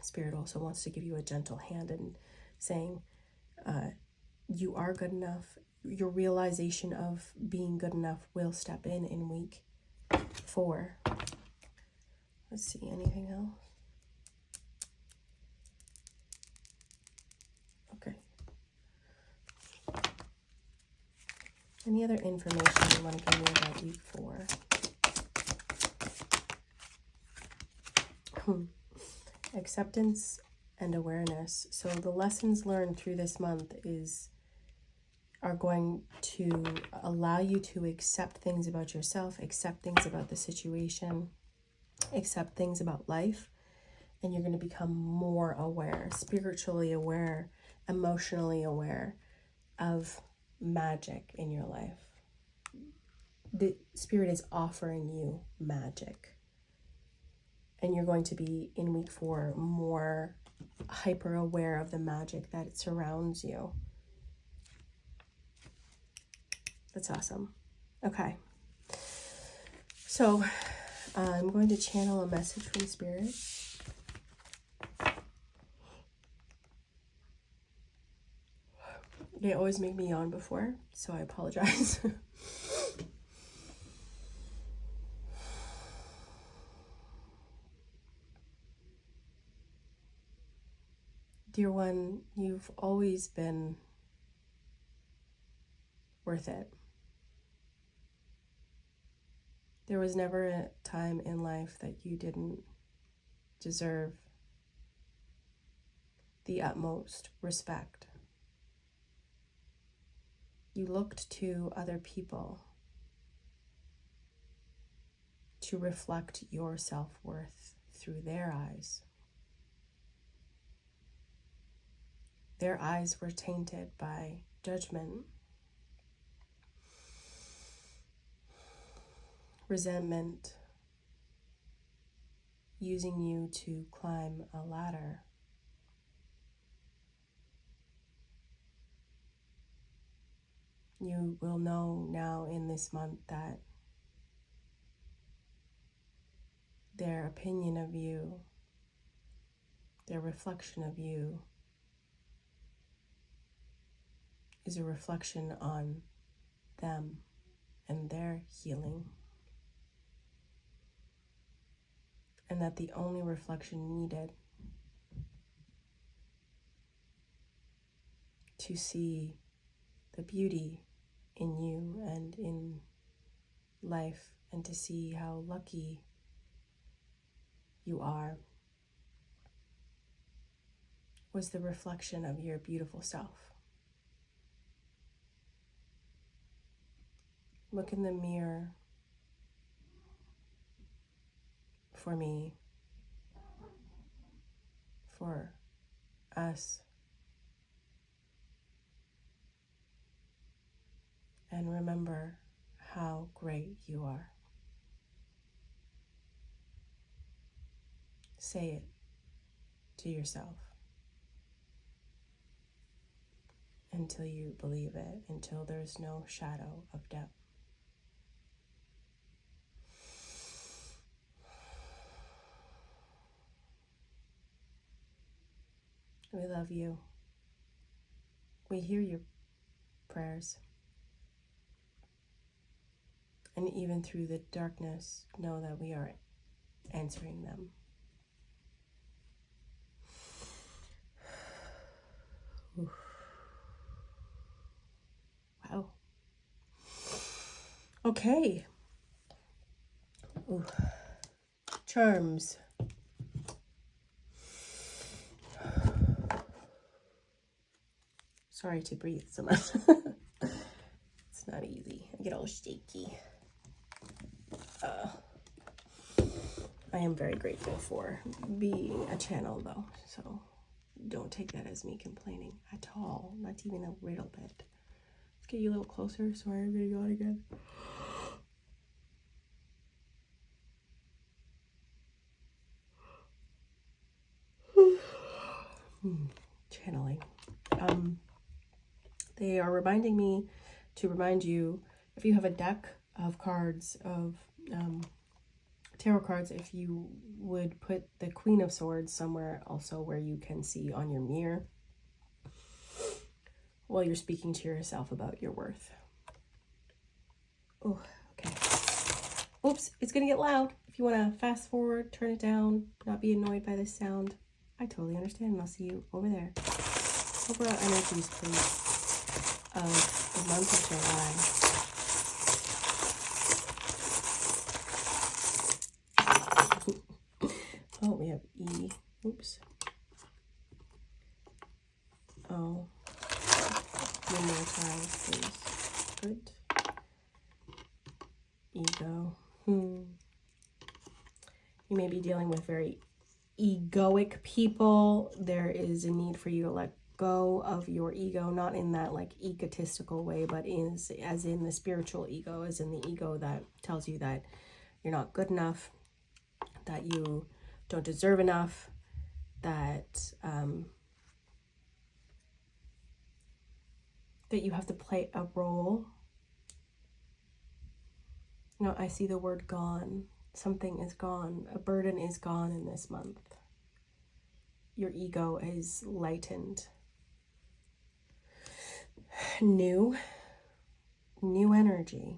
Spirit also wants to give you a gentle hand and saying, you are good enough. Your realization of being good enough will step in week 4. Let's see, anything else? Okay. Any other information you want to give me about week 4? Acceptance and awareness. So the lessons learned through this month are going to allow you to accept things about yourself, accept things about the situation, accept things about life, and you're going to become more aware, spiritually aware, emotionally aware of magic in your life. The Spirit is offering you magic. And you're going to be, in week 4, more hyper aware of the magic that surrounds you. That's awesome. Okay. So I'm going to channel a message from Spirit. They always make me yawn before, so I apologize. Dear one, you've always been worth it. There was never a time in life that you didn't deserve the utmost respect. You looked to other people to reflect your self-worth through their eyes. Their eyes were tainted by judgment, resentment, using you to climb a ladder. You will know now in this month that their opinion of you, their reflection of you, is a reflection on them and their healing. And that the only reflection needed to see the beauty in you and in life, and to see how lucky you are was the reflection of your beautiful self. Look in the mirror for me, for us, and remember how great you are. Say it to yourself until you believe it, until there's no shadow of doubt. We love you. We hear your prayers. And even through the darkness, know that we are answering them. Oof. Wow. Okay. Ooh. Charms. Sorry to breathe so much. It's not easy. I get all shaky. I am very grateful for being a channel, though, so don't take that as me complaining at all, not even a little bit. Let's get you a little closer. Sorry, I'm gonna yawn again. Channeling. They are reminding me to remind you, if you have a deck of cards, of tarot cards, if you would put the Queen of Swords somewhere also where you can see on your mirror while you're speaking to yourself about your worth. Oh, okay. Oops, it's gonna get loud. If you want to fast forward, turn it down, not be annoyed by this sound, I totally understand, and I'll see you over there. Overall energies, please, of the month of July. Oh, we have E. Oops. Oh. One more time, please. Good. Ego. You may be dealing with very egoic people. There is a need for you to let go of your ego, not in that like egotistical way, but as in the spiritual ego, as in the ego that tells you that you're not good enough, that you don't deserve enough, that that you have to play a role. No, I see the word gone. Something is gone. A burden is gone in this month. Your ego is lightened. New energy,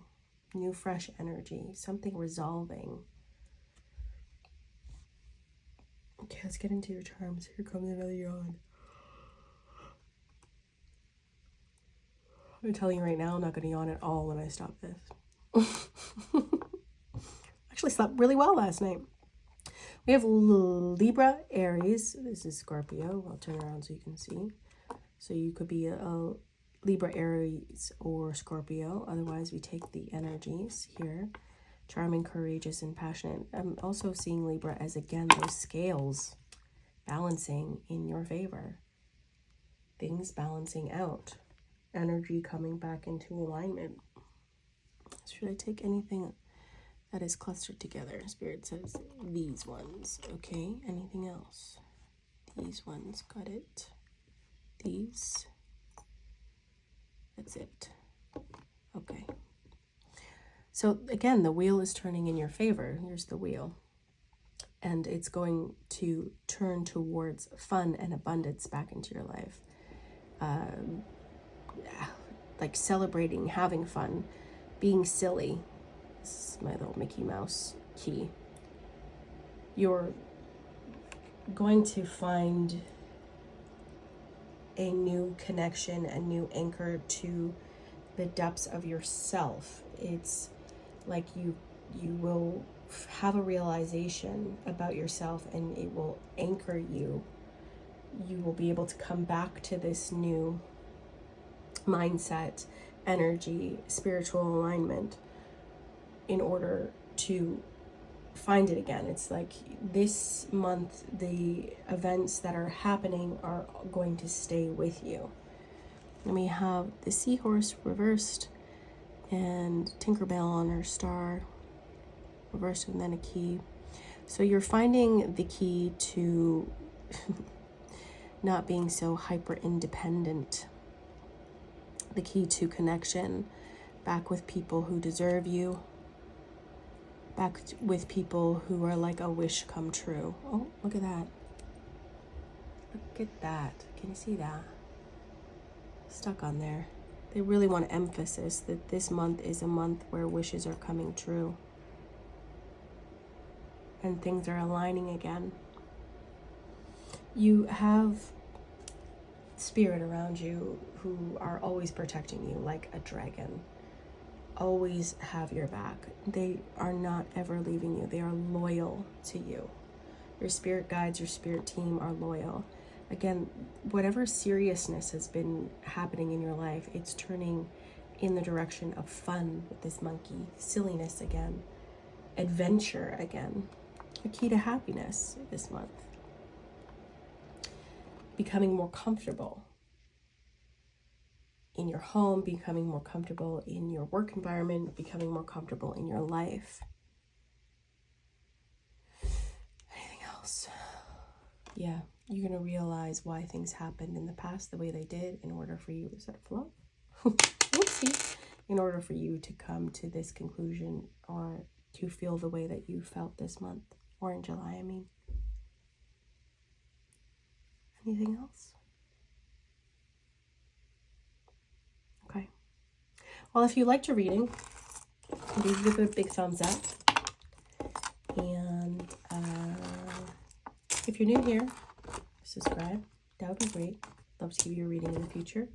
new fresh energy, something resolving. Okay, let's get into your charms. Here comes another yawn. I'm telling you right now, I'm not going to yawn at all when I stop this. Actually slept really well last night. We have Libra, Aries. This is Scorpio. I'll turn around so you can see. So you could be a Libra, Aries, or Scorpio. Otherwise, we take the energies here. Charming, courageous, and passionate. I'm also seeing Libra as, again, those scales balancing in your favor. Things balancing out. Energy coming back into alignment. Should I take anything that is clustered together? Spirit says these ones. Okay, anything else? These ones, got it. These. That's it. Okay. So again, the wheel is turning in your favor. Here's the wheel. And it's going to turn towards fun and abundance back into your life. Like celebrating, having fun, being silly. This is my little Mickey Mouse key. You're going to find a new connection, a new anchor to the depths of yourself. It's like you will have a realization about yourself, and it will anchor you. you will be able to come back to this new mindset, energy, spiritual alignment in order to find it again. It's like this month, the events that are happening are going to stay with you. And we have the seahorse reversed and Tinkerbell on her star reversed, and then a key. So you're finding the key to not being so hyper independent, the key to connection, back with people who deserve you, back with people who are like a wish come true. Oh, look at that. Look at that. Can you see that? Stuck on there. They really want emphasis that this month is a month where wishes are coming true and things are aligning again. You have spirit around you who are always protecting you like a dragon. Always have your back. They are not ever leaving you. They are loyal to you. Your spirit guides, your spirit team are loyal. Again, whatever seriousness has been happening in your life, it's turning in the direction of fun with this monkey, silliness again, adventure again. The key to happiness this month. Becoming more comfortable in your home, becoming more comfortable in your work environment, becoming more comfortable in your life. Anything else? Yeah, you're going to realize why things happened in the past the way they did in order for you, is that a flow? Oopsie. In order for you to come to this conclusion or to feel the way that you felt this month, or in July, I mean. Anything else? Okay. Well, if you liked your reading, please give it a big thumbs up. And if you're new here, subscribe. That would be great. Love to give you a reading in the future.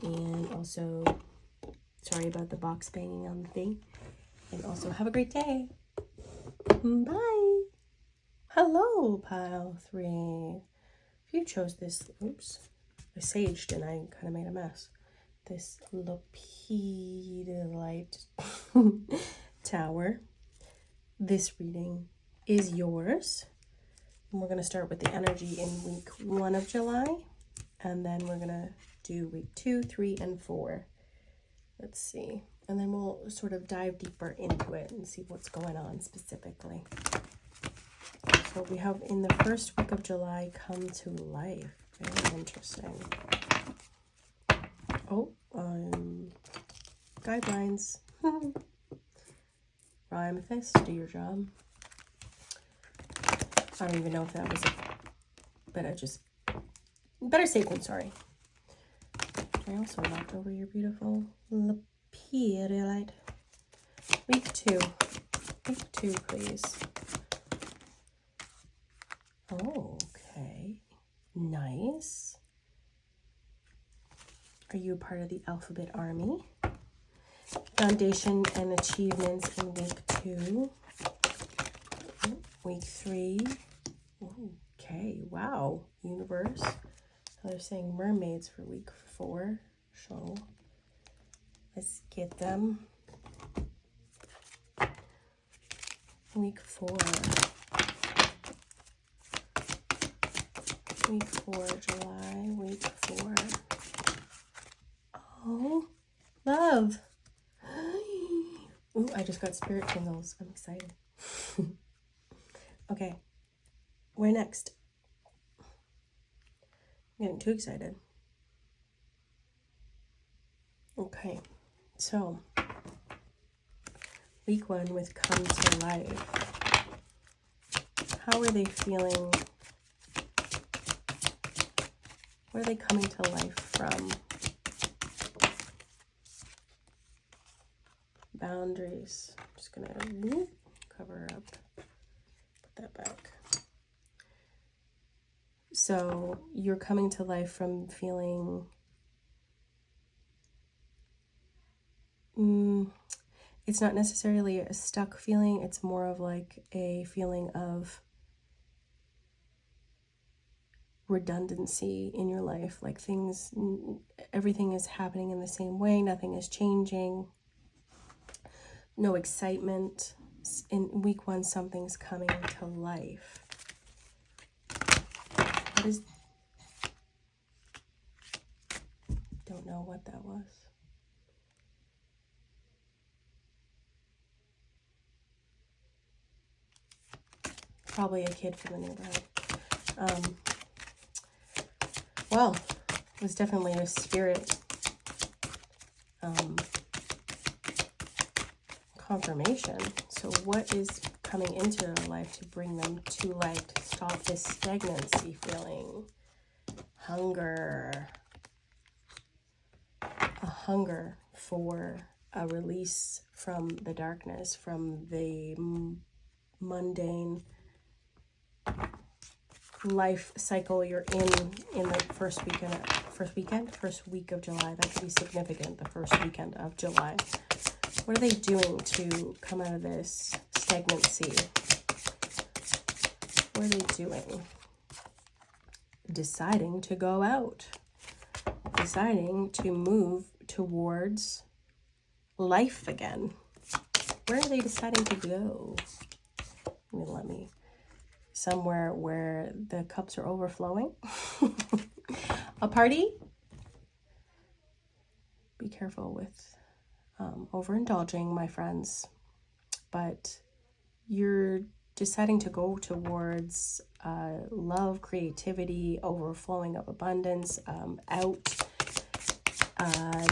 And also, sorry about the box banging on the thing. And also, have a great day. Bye. Hello, pile 3. If you chose this, oops, I saged and I kind of made a mess. This Lepidolite tower. This reading is yours. And we're going to start with the energy in week 1 of July. And then we're going to do week 2, 3, and 4. Let's see. And then we'll sort of dive deeper into it and see what's going on specifically. So we have in the first week of July, come to life. Very interesting. Oh, guidelines. Amethyst, do your job. I don't even know if that was it, but I just, better safe than sorry. I also knocked over your beautiful Lepidolite. Week 2. Week 2, please. Oh, okay. Nice. Are you part of the Alphabet Army? Foundation and achievements in week 2. Week 3. Okay, wow. Universe. They're saying mermaids for week 4. So let's get them. Week 4. Week 4, July, week 4. Oh, love. Ooh, I just got spirit tingles. I'm excited. Okay, where next? I'm getting too excited. Okay, so week 1 with come to life. How are they feeling? Where are they coming to life from? Boundaries. I'm just going to cover up. Put that back. So you're coming to life from feeling... it's not necessarily a stuck feeling. It's more of like a feeling of redundancy in your life, like everything is happening in the same way, nothing is changing, no excitement. In week 1, something's coming to life. What is... Don't know what that was. Probably a kid from the neighborhood. Well, it was definitely a spirit confirmation. So what is coming into their life to bring them to light, to stop this stagnancy feeling? Hunger. A hunger for a release from the darkness, from the mundane life cycle you're in the first week of July. That could be significant, the first weekend of July. What are they doing to come out of this stagnancy? What are they doing? Deciding to go out. Deciding to move towards life again. Where are they deciding to go? Let me... Somewhere where the cups are overflowing. A party? Be careful with overindulging, my friends. But you're deciding to go towards love, creativity, overflowing of abundance, out,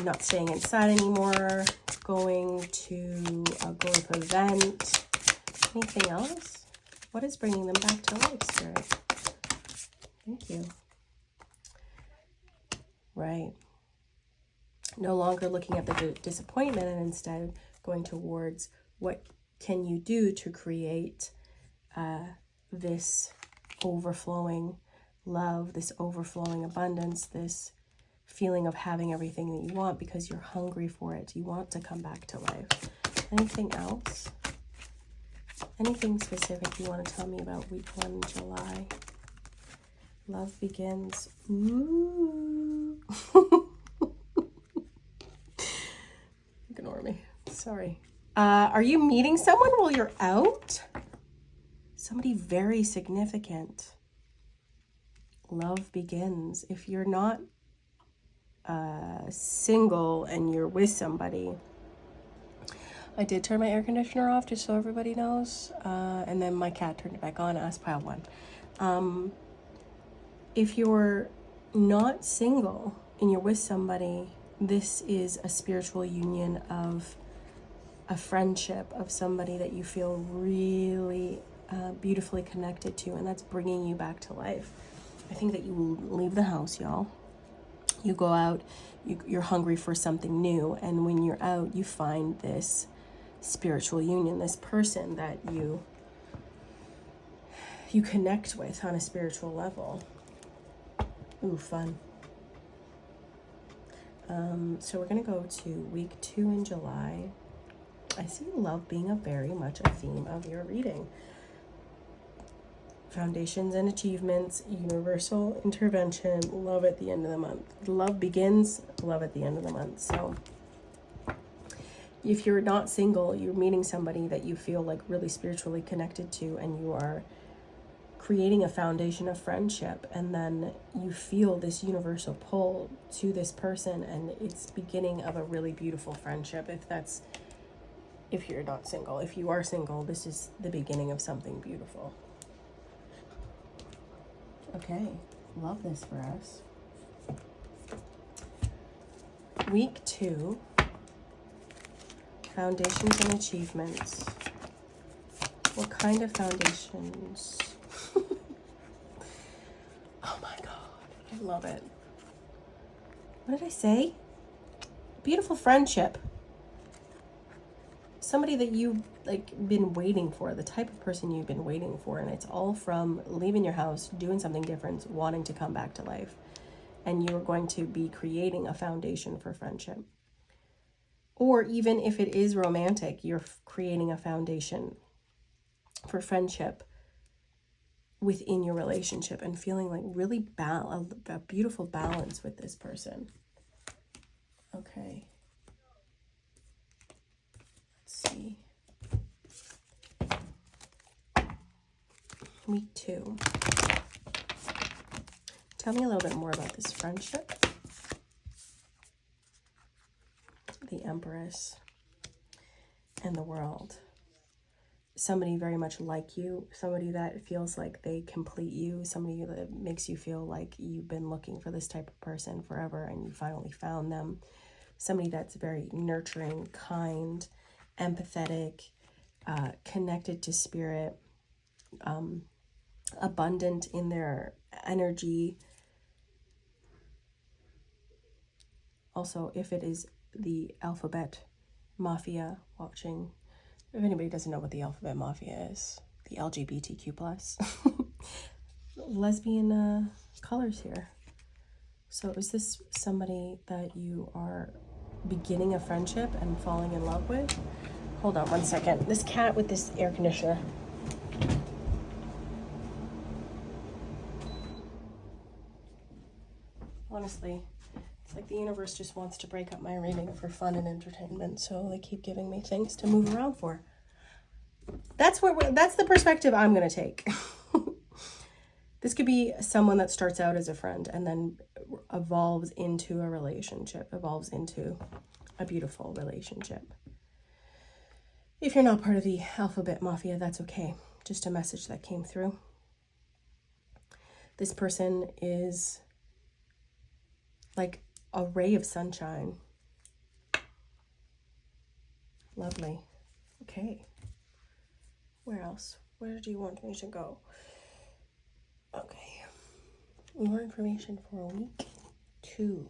not staying inside anymore, going to a growth event. Anything else? What is bringing them back to life, Spirit? Thank you. Right. No longer looking at the disappointment and instead going towards what can you do to create this overflowing love, this overflowing abundance, this feeling of having everything that you want because you're hungry for it. You want to come back to life. Anything else? Anything specific you want to tell me about week 1, July? Love begins. Ooh. Ignore me. Sorry. Are you meeting someone while you're out? Somebody very significant. Love begins. If you're not single and you're with somebody... I did turn my air conditioner off just so everybody knows. And then my cat turned it back on as pile 1. If you're not single and you're with somebody, this is a spiritual union of a friendship, of somebody that you feel really beautifully connected to. And that's bringing you back to life. I think that you leave the house, y'all. You go out, you're hungry for something new. And when you're out, you find this spiritual union, this person that you connect with on a spiritual level. Ooh, fun. So we're gonna go to week 2 in July. I see love being very much a theme of your reading. Foundations and achievements, universal intervention, love at the end of the month. Love begins, love at the end of the month. So if you're not single, you're meeting somebody that you feel like really spiritually connected to, and you are creating a foundation of friendship, and then you feel this universal pull to this person, and it's beginning of a really beautiful friendship. If you're not single. If you are single, this is the beginning of something beautiful. Okay, love this for us. Week 2. Foundations and achievements. What kind of foundations? Oh my God, I love it. What did I say? Beautiful friendship. Somebody that you've been waiting for, the type of person you've been waiting for, and it's all from leaving your house, doing something different, wanting to come back to life. And you're going to be creating a foundation for friendship. Or even if it is romantic, you're creating a foundation for friendship within your relationship and feeling like really a beautiful balance with this person. Okay. Let's see. Week 2. Tell me a little bit more about this friendship. The Empress and the World. Somebody very much like you, somebody that feels like they complete you, somebody that makes you feel like you've been looking for this type of person forever and you finally found them. Somebody that's very nurturing, kind, empathetic, connected to spirit, abundant in their energy. Also, if it is the alphabet mafia watching, if anybody doesn't know what the alphabet mafia is, the LGBTQ plus lesbian colors here. So is this somebody that you are beginning a friendship and falling in love with? Hold on one second. This cat with this air conditioner. Honestly, it's like the universe just wants to break up my reading for fun and entertainment, so they keep giving me things to move around for. That's the perspective I'm going to take. This could be someone that starts out as a friend and then evolves into a relationship, evolves into a beautiful relationship. If you're not part of the alphabet mafia, that's okay. Just a message that came through. This person is like a ray of sunshine. Lovely. Okay. Where else? Where do you want me to go? Okay. More information for week 2.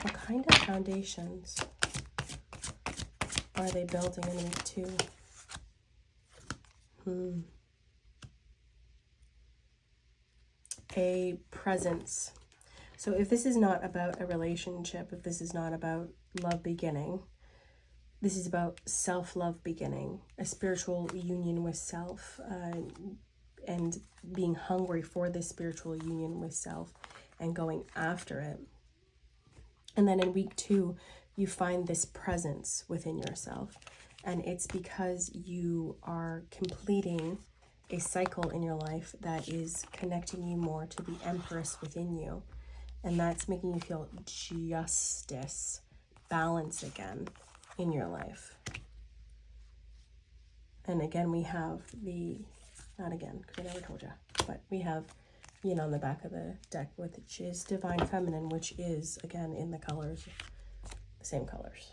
What kind of foundations are they building in week 2? A presence. So if this is not about a relationship, if this is not about love beginning, this is about self-love beginning, a spiritual union with self, and being hungry for this spiritual union with self and going after it. And then in week 2, you find this presence within yourself. And it's because you are completing a cycle in your life that is connecting you more to the Empress within you. And that's making you feel justice, balance again in your life. And again, we have not again, because I never told you, but we have Yin on the back of the deck, which is Divine Feminine, which is, again, in the colors, the same colors.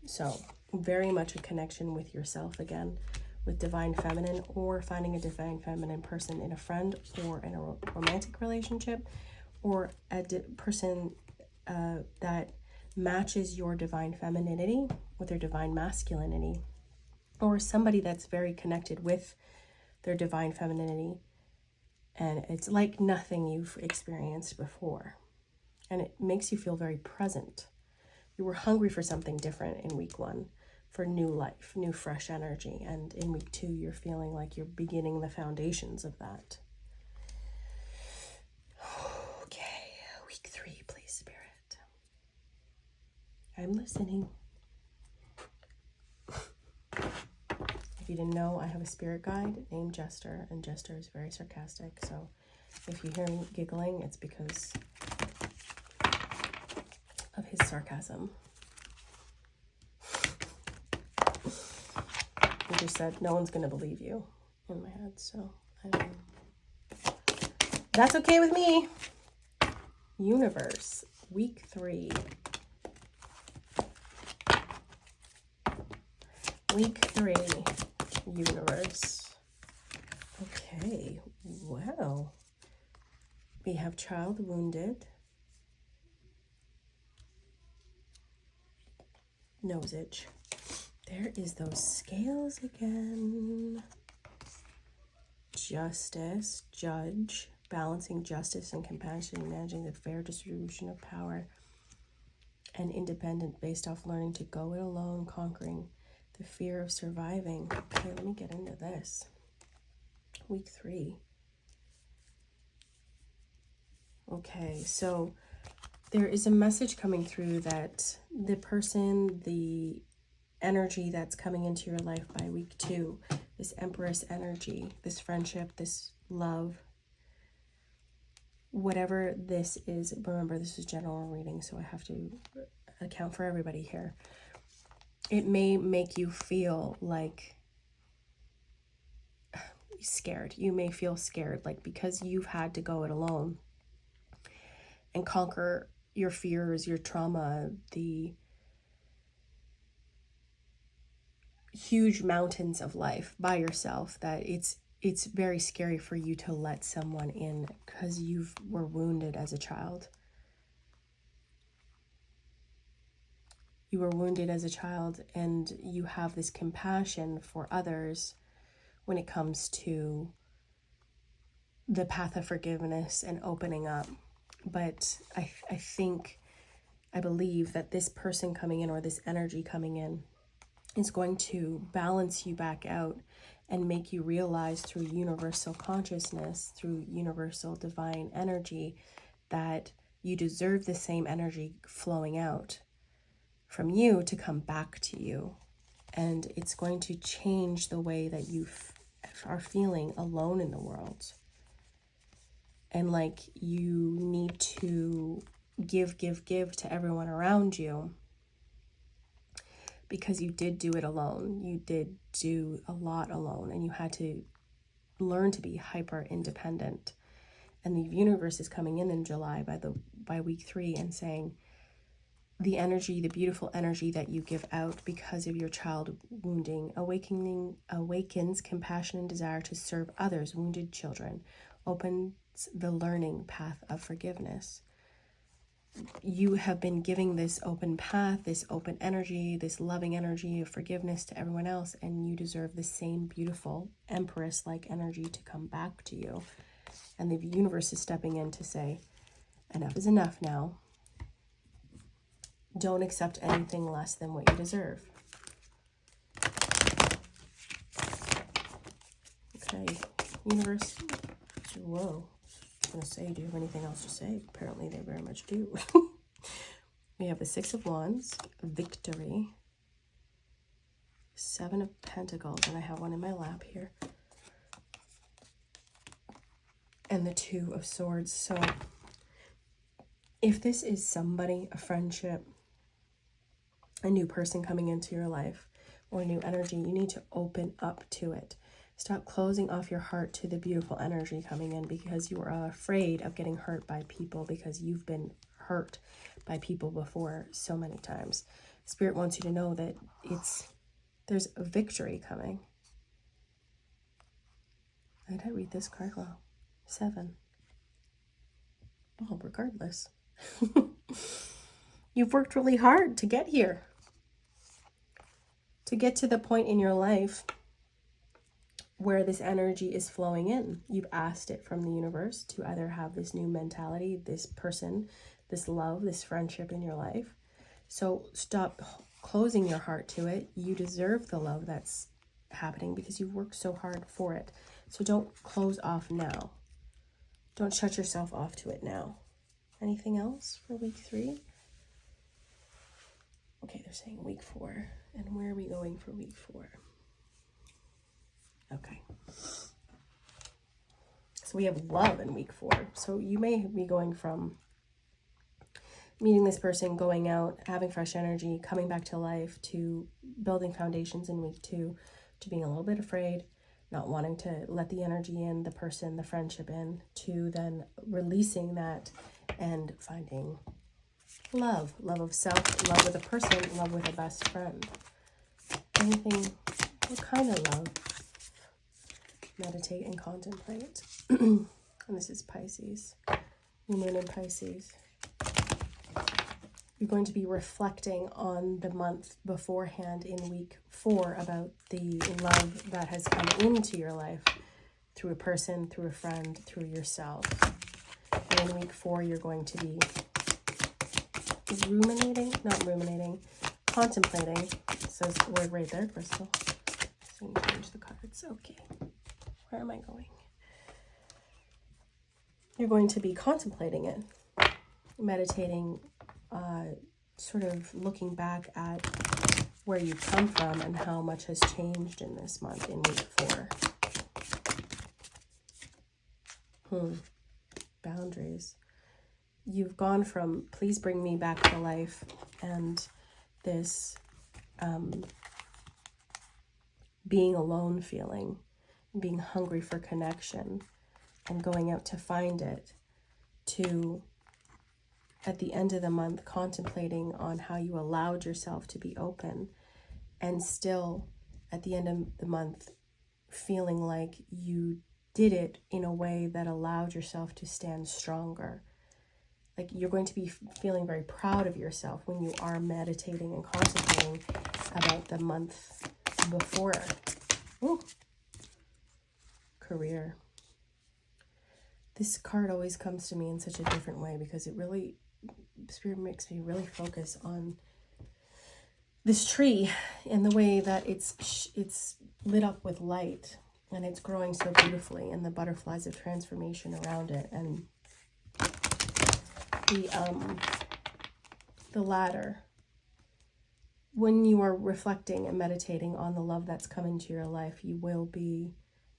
So very much a connection with yourself again, with Divine Feminine, or finding a Divine Feminine person in a friend or in a romantic relationship, or a person that matches your Divine Femininity with their Divine Masculinity, or somebody that's very connected with their Divine Femininity, and it's like nothing you've experienced before, and it makes you feel very present. You were hungry for something different in week 1, for new life, new fresh energy, and in week 2 you're feeling like you're beginning the foundations of that. Okay, week 3, please, Spirit. I'm listening. If you didn't know, I have a spirit guide named Jester, and Jester is very sarcastic, so if you hear me giggling, it's because of his sarcasm. He just said, no one's going to believe you, in my head, so that's okay with me. Universe, week 3. Week 3, universe. Okay, wow. We have child wounded. Nose itch. There is those scales again. Justice, judge, balancing justice and compassion, managing the fair distribution of power, and independent based off learning to go it alone, conquering The fear of surviving. Okay, let me get into this. Week 3. Okay, so there is a message coming through that the person, the energy that's coming into your life by week 2, this Empress energy, this friendship, this love, whatever this is, remember this is general reading, so I have to account for everybody here. It may make you feel like scared. You may feel scared, like because you've had to go it alone and conquer your fears, your trauma, the huge mountains of life by yourself, that it's very scary for you to let someone in because you were wounded as a child. You were wounded as a child, and you have this compassion for others when it comes to the path of forgiveness and opening up. But I believe that this person coming in, or this energy coming in, is going to balance you back out and make you realize through universal consciousness, through universal divine energy, that you deserve the same energy flowing out from you to come back to you. And it's going to change the way that you are feeling alone in the world. And like you need to give to everyone around you, because you did do it alone. You did do a lot alone, and you had to learn to be hyper independent. And the universe is coming in July by week 3 and saying, the energy, the beautiful energy that you give out because of your child wounding, awakens compassion and desire to serve others, wounded children, opens the learning path of forgiveness. You have been giving this open path, this open energy, this loving energy of forgiveness to everyone else, and you deserve the same beautiful Empress-like energy to come back to you. And the universe is stepping in to say, enough is enough now. Don't accept anything less than what you deserve. Okay, universe. Whoa. I was going to say, do you have anything else to say? Apparently they very much do. We have the 6 of Wands, victory, 7 of Pentacles, and I have one in my lap here, and the 2 of Swords. So if this is somebody, a friendship, a new person coming into your life, or new energy, you need to open up to it. Stop closing off your heart to the beautiful energy coming in because you are afraid of getting hurt by people, because you've been hurt by people before so many times. Spirit wants you to know that there's a victory coming. Did I read this card well? 7. Well, regardless. You've worked really hard to get here. To get to the point in your life where this energy is flowing in. You've asked it from the universe to either have this new mentality, this person, this love, this friendship in your life. So stop closing your heart to it. You deserve the love that's happening because you've worked so hard for it. So don't close off now. Don't shut yourself off to it now. Anything else for week 3? Okay, they're saying week 4. And where are we going for week 4? Okay. So we have love in week 4. So you may be going from meeting this person, going out, having fresh energy, coming back to life, to building foundations in week 2, to being a little bit afraid, not wanting to let the energy in, the person, the friendship in, to then releasing that and finding love. Love of self, love with a person, love with a best friend. Anything, what kind of love? Meditate and contemplate. And this is Pisces. New moon in Pisces. You're going to be reflecting on the month beforehand in week 4 about the love that has come into your life through a person, through a friend, through yourself. And in week 4, you're going to be contemplating. It says the word right there, Crystal. So you change the cards. Okay. Where am I going? You're going to be contemplating it, meditating, sort of looking back at where you've come from and how much has changed in this month, in week 4. Boundaries. You've gone from please bring me back to life and this being alone feeling, being hungry for connection and going out to find it, to at the end of the month contemplating on how you allowed yourself to be open, and still at the end of the month feeling like you did it in a way that allowed yourself to stand stronger. Like you're going to be feeling very proud of yourself when you are meditating and contemplating about the month before. Ooh. Career. This card always comes to me in such a different way because it really, Spirit makes me really focus on this tree and the way that it's lit up with light and it's growing so beautifully, and the butterflies of transformation around it, and the ladder. When you are reflecting and meditating on the love that's come into your life, you will be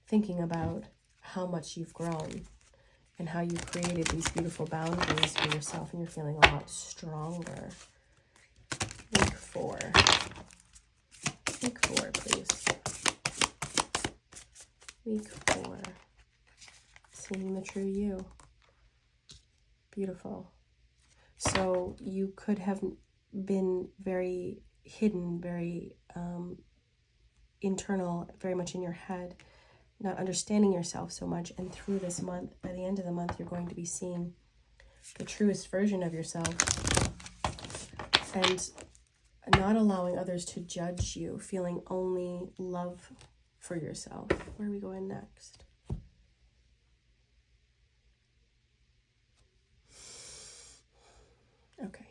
thinking about how much you've grown and how you've created these beautiful boundaries for yourself, and you're feeling a lot stronger. Week 4. Week 4, please. Week 4. Seeing the true you. Beautiful. So you could have been very hidden, very internal, very much in your head, not understanding yourself so much. And through this month, by the end of the month, you're going to be seeing the truest version of yourself and not allowing others to judge you, feeling only love for yourself. Where are we going next? Okay.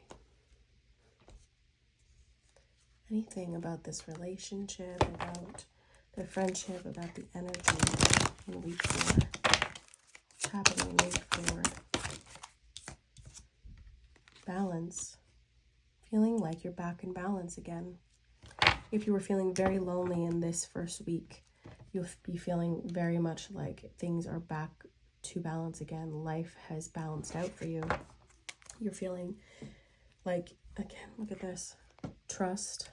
Anything about this relationship, about the friendship, about the energy in week 4? What's happening in week 4? Balance. Feeling like you're back in balance again. If you were feeling very lonely in this first week, you'll be feeling very much like things are back to balance again. Life has balanced out for you. You're feeling like, again, look at this. Trust.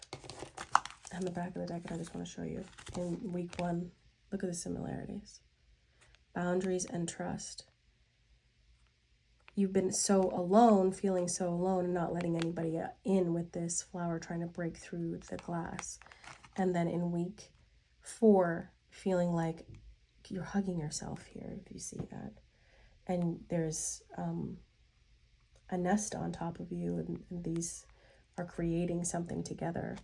On the back of the deck, and I just want to show you. In week 1, look at the similarities. Boundaries and trust. You've been so alone, feeling so alone, and not letting anybody in with this flower trying to break through the glass. And then in week 4, feeling like you're hugging yourself here, if you see that. And there's a nest on top of you, and these are creating something together.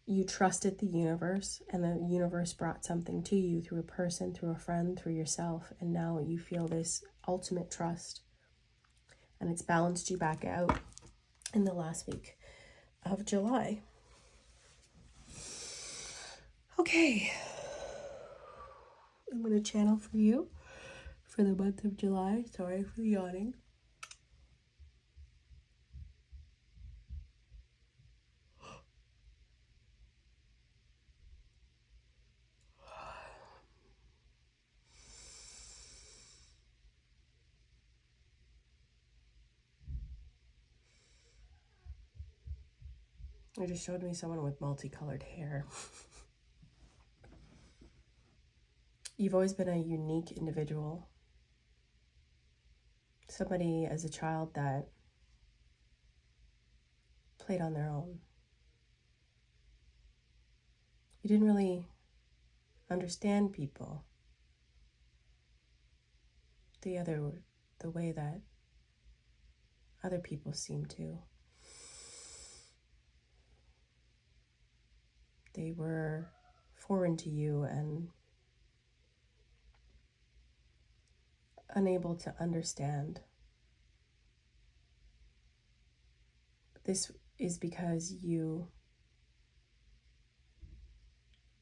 You trusted the universe, and the universe brought something to you through a person, through a friend, through yourself, and now you feel this ultimate trust, and it's balanced you back out in the last week of July. Okay, I'm going to channel for you for the month of July. Sorry for the yawning. It just showed me someone with multicolored hair. You've always been a unique individual. Somebody as a child that played on their own. You didn't really understand people the way that other people seem to. They were foreign to you and unable to understand. This is because you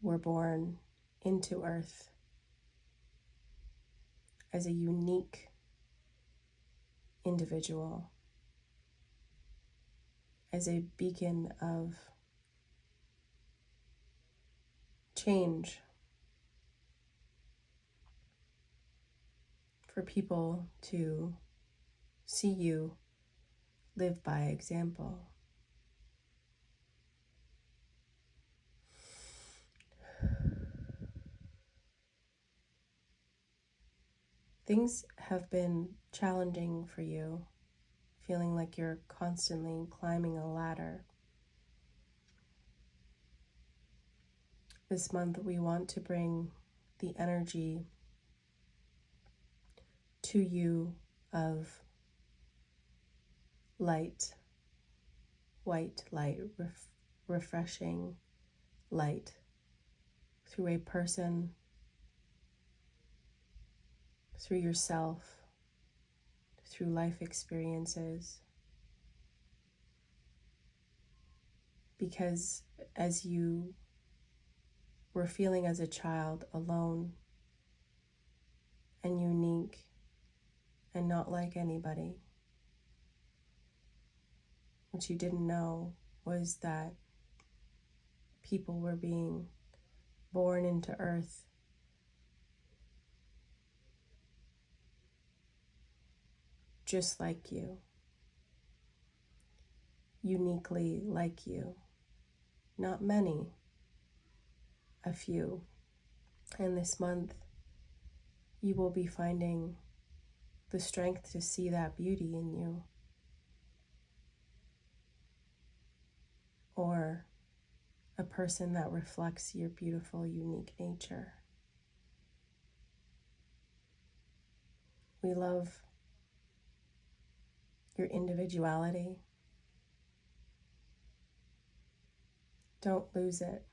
were born into Earth as a unique individual, as a beacon of change for people to see you live by example. Things have been challenging for you, feeling like you're constantly climbing a ladder. This month, we want to bring the energy to you of light, white light, refreshing light through a person, through yourself, through life experiences. Because as you were feeling as a child alone and unique and not like anybody, what you didn't know was that people were being born into Earth just like you, uniquely like you. Not many, a few. And this month, you will be finding the strength to see that beauty in you, or a person that reflects your beautiful, unique nature. We love your individuality. Don't lose it.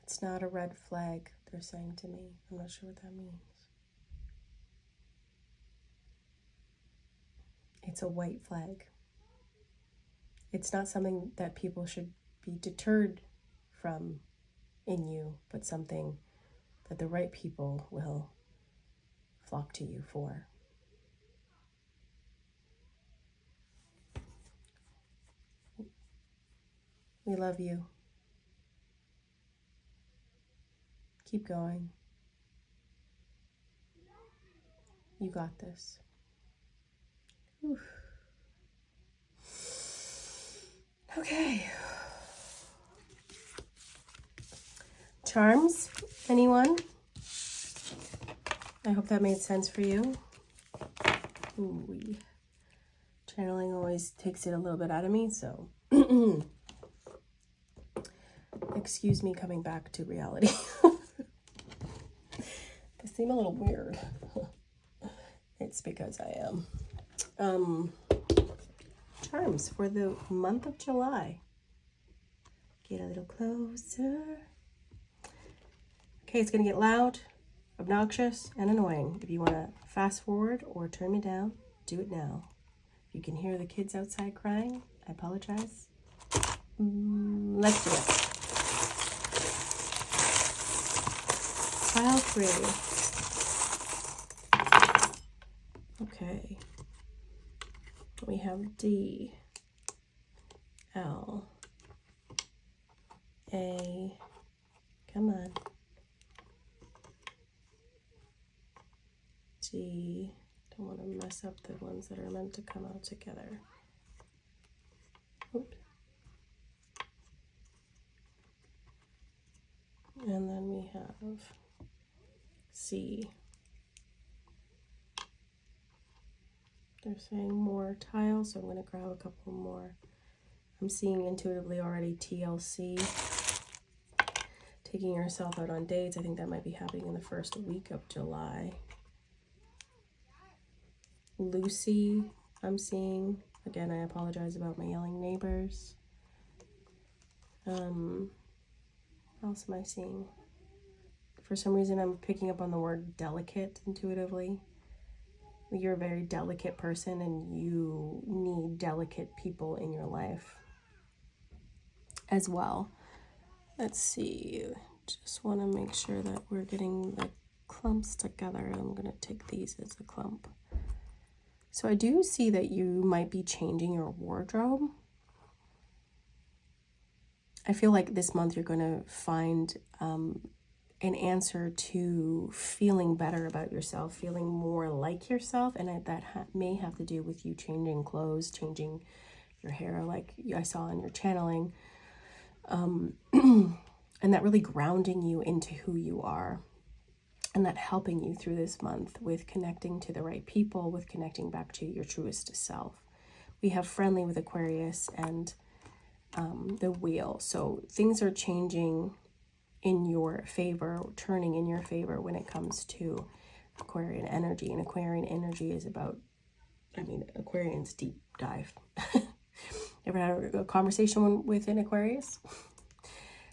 It's not a red flag, they're saying to me. I'm not sure what that means. It's a white flag. It's not something that people should be deterred from in you, but something that the right people will flock to you for. We love you. Keep going. You got this. Whew. Okay. Charms, anyone? I hope that made sense for you. Ooh, channeling always takes it a little bit out of me, so excuse me coming back to reality. I seem a little weird. It's because I am. Charms for the month of July. Get a little closer. Okay, it's going to get loud, obnoxious, and annoying. If you want to fast forward or turn me down, do it now. If you can hear the kids outside crying, I apologize. Let's do it. Pile 3. Okay. We have D, L, A, come on, G, don't want to mess up the ones that are meant to come out together. Oops. And then we have C. They're saying more tiles, so I'm going to grab a couple more. I'm seeing intuitively already TLC, taking yourself out on dates. I think that might be happening in the first week of July. Lucy, I'm seeing. Again, I apologize about my yelling neighbors. What else am I seeing? For some reason, I'm picking up on the word delicate intuitively. You're a very delicate person and you need delicate people in your life as well. Let's see. Just want to make sure that we're getting the clumps together. I'm going to take these as a clump. So I do see that you might be changing your wardrobe. I feel like this month you're going to find an answer to feeling better about yourself, feeling more like yourself. And that may have to do with you changing clothes, changing your hair, like I saw in your channeling. And that really grounding you into who you are. And that helping you through this month with connecting to the right people, with connecting back to your truest self. We have friendly with Aquarius and the wheel. So things are changing in your favor, turning in your favor when it comes to Aquarian energy. And Aquarian energy is about, Aquarian's deep dive. Ever had a conversation with an Aquarius?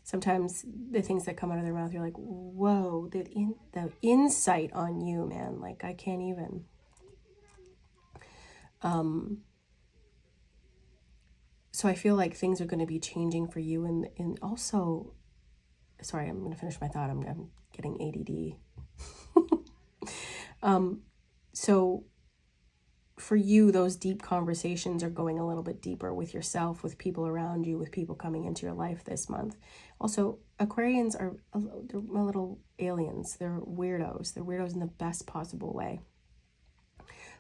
Sometimes the things that come out of their mouth, you're like, whoa, the insight on you, man. Like, I can't even. So I feel like things are going to be changing for you. And also, sorry, I'm going to finish my thought. I'm getting ADD. So for you, those deep conversations are going a little bit deeper with yourself, with people around you, with people coming into your life this month. Also, Aquarians are they're little aliens. They're weirdos. They're weirdos in the best possible way.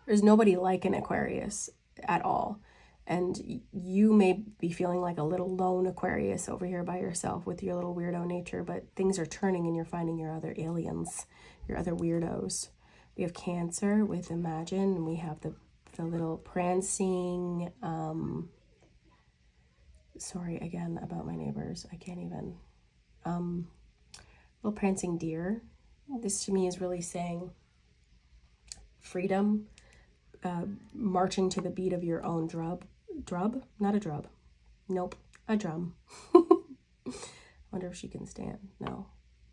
There's nobody like an Aquarius at all. And you may be feeling like a little lone Aquarius over here by yourself with your little weirdo nature, but things are turning and you're finding your other aliens, your other weirdos. We have Cancer with Imagine, and we have the little prancing, sorry again about my neighbors, I can't even, little prancing deer. This to me is really saying freedom, marching to the beat of your own drum, not a drum, nope, a drum. Wonder if she can stand, no.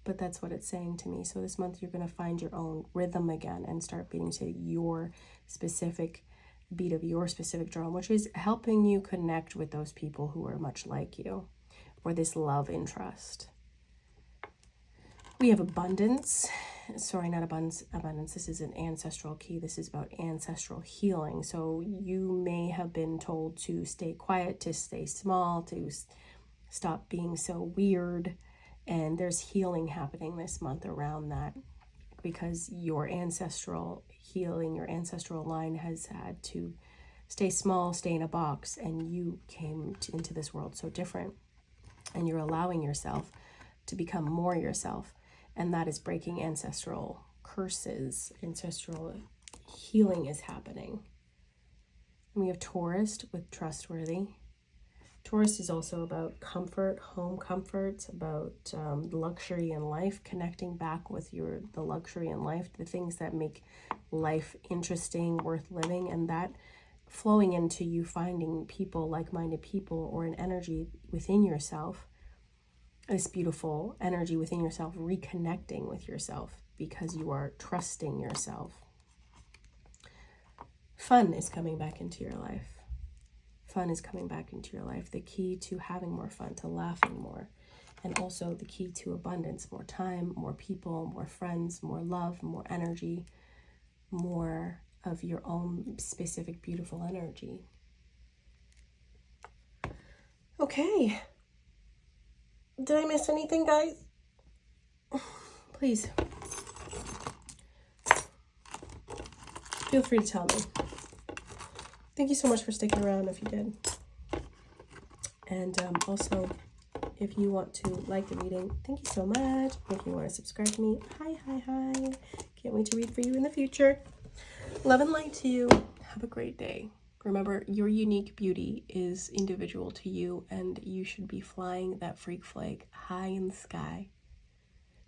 But that's what it's saying to me. So this month you're going to find your own rhythm again and start beating to your specific beat of your specific drum, which is helping you connect with those people who are much like you, or this love interest. We have abundance. Sorry, not abundance. This is an ancestral key. This is about ancestral healing. So you may have been told to stay quiet, to stay small, to stop being so weird. And there's healing happening this month around that because your ancestral healing, your ancestral line has had to stay small, stay in a box, and you came into this world so different. And you're allowing yourself to become more yourself. And that is breaking ancestral curses. Ancestral healing is happening. And we have Taurus with trustworthy. Taurus is also about comfort, home comforts, about luxury in life, connecting back with the luxury in life, the things that make life interesting, worth living, and that flowing into you finding people, like-minded people, or an energy within yourself, this beautiful energy within yourself, reconnecting with yourself because you are trusting yourself. Fun is coming back into your life. Fun is coming back into your life. The key to having more fun, to laughing more. And also the key to abundance, more time, more people, more friends, more love, more energy, more of your own specific beautiful energy. Okay. Did I miss anything, guys? Please. Feel free to tell me. Thank you so much for sticking around if you did. And also, if you want to like the reading, thank you so much. If you want to subscribe to me, hi. Can't wait to read for you in the future. Love and light to you. Have a great day. Remember, your unique beauty is individual to you, and you should be flying that freak flag high in the sky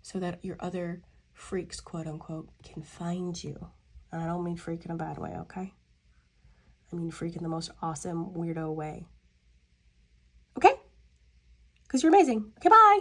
so that your other freaks, quote unquote, can find you. And I don't mean freak in a bad way, okay? I mean freak in the most awesome, weirdo way. Okay? Because you're amazing. Okay, bye.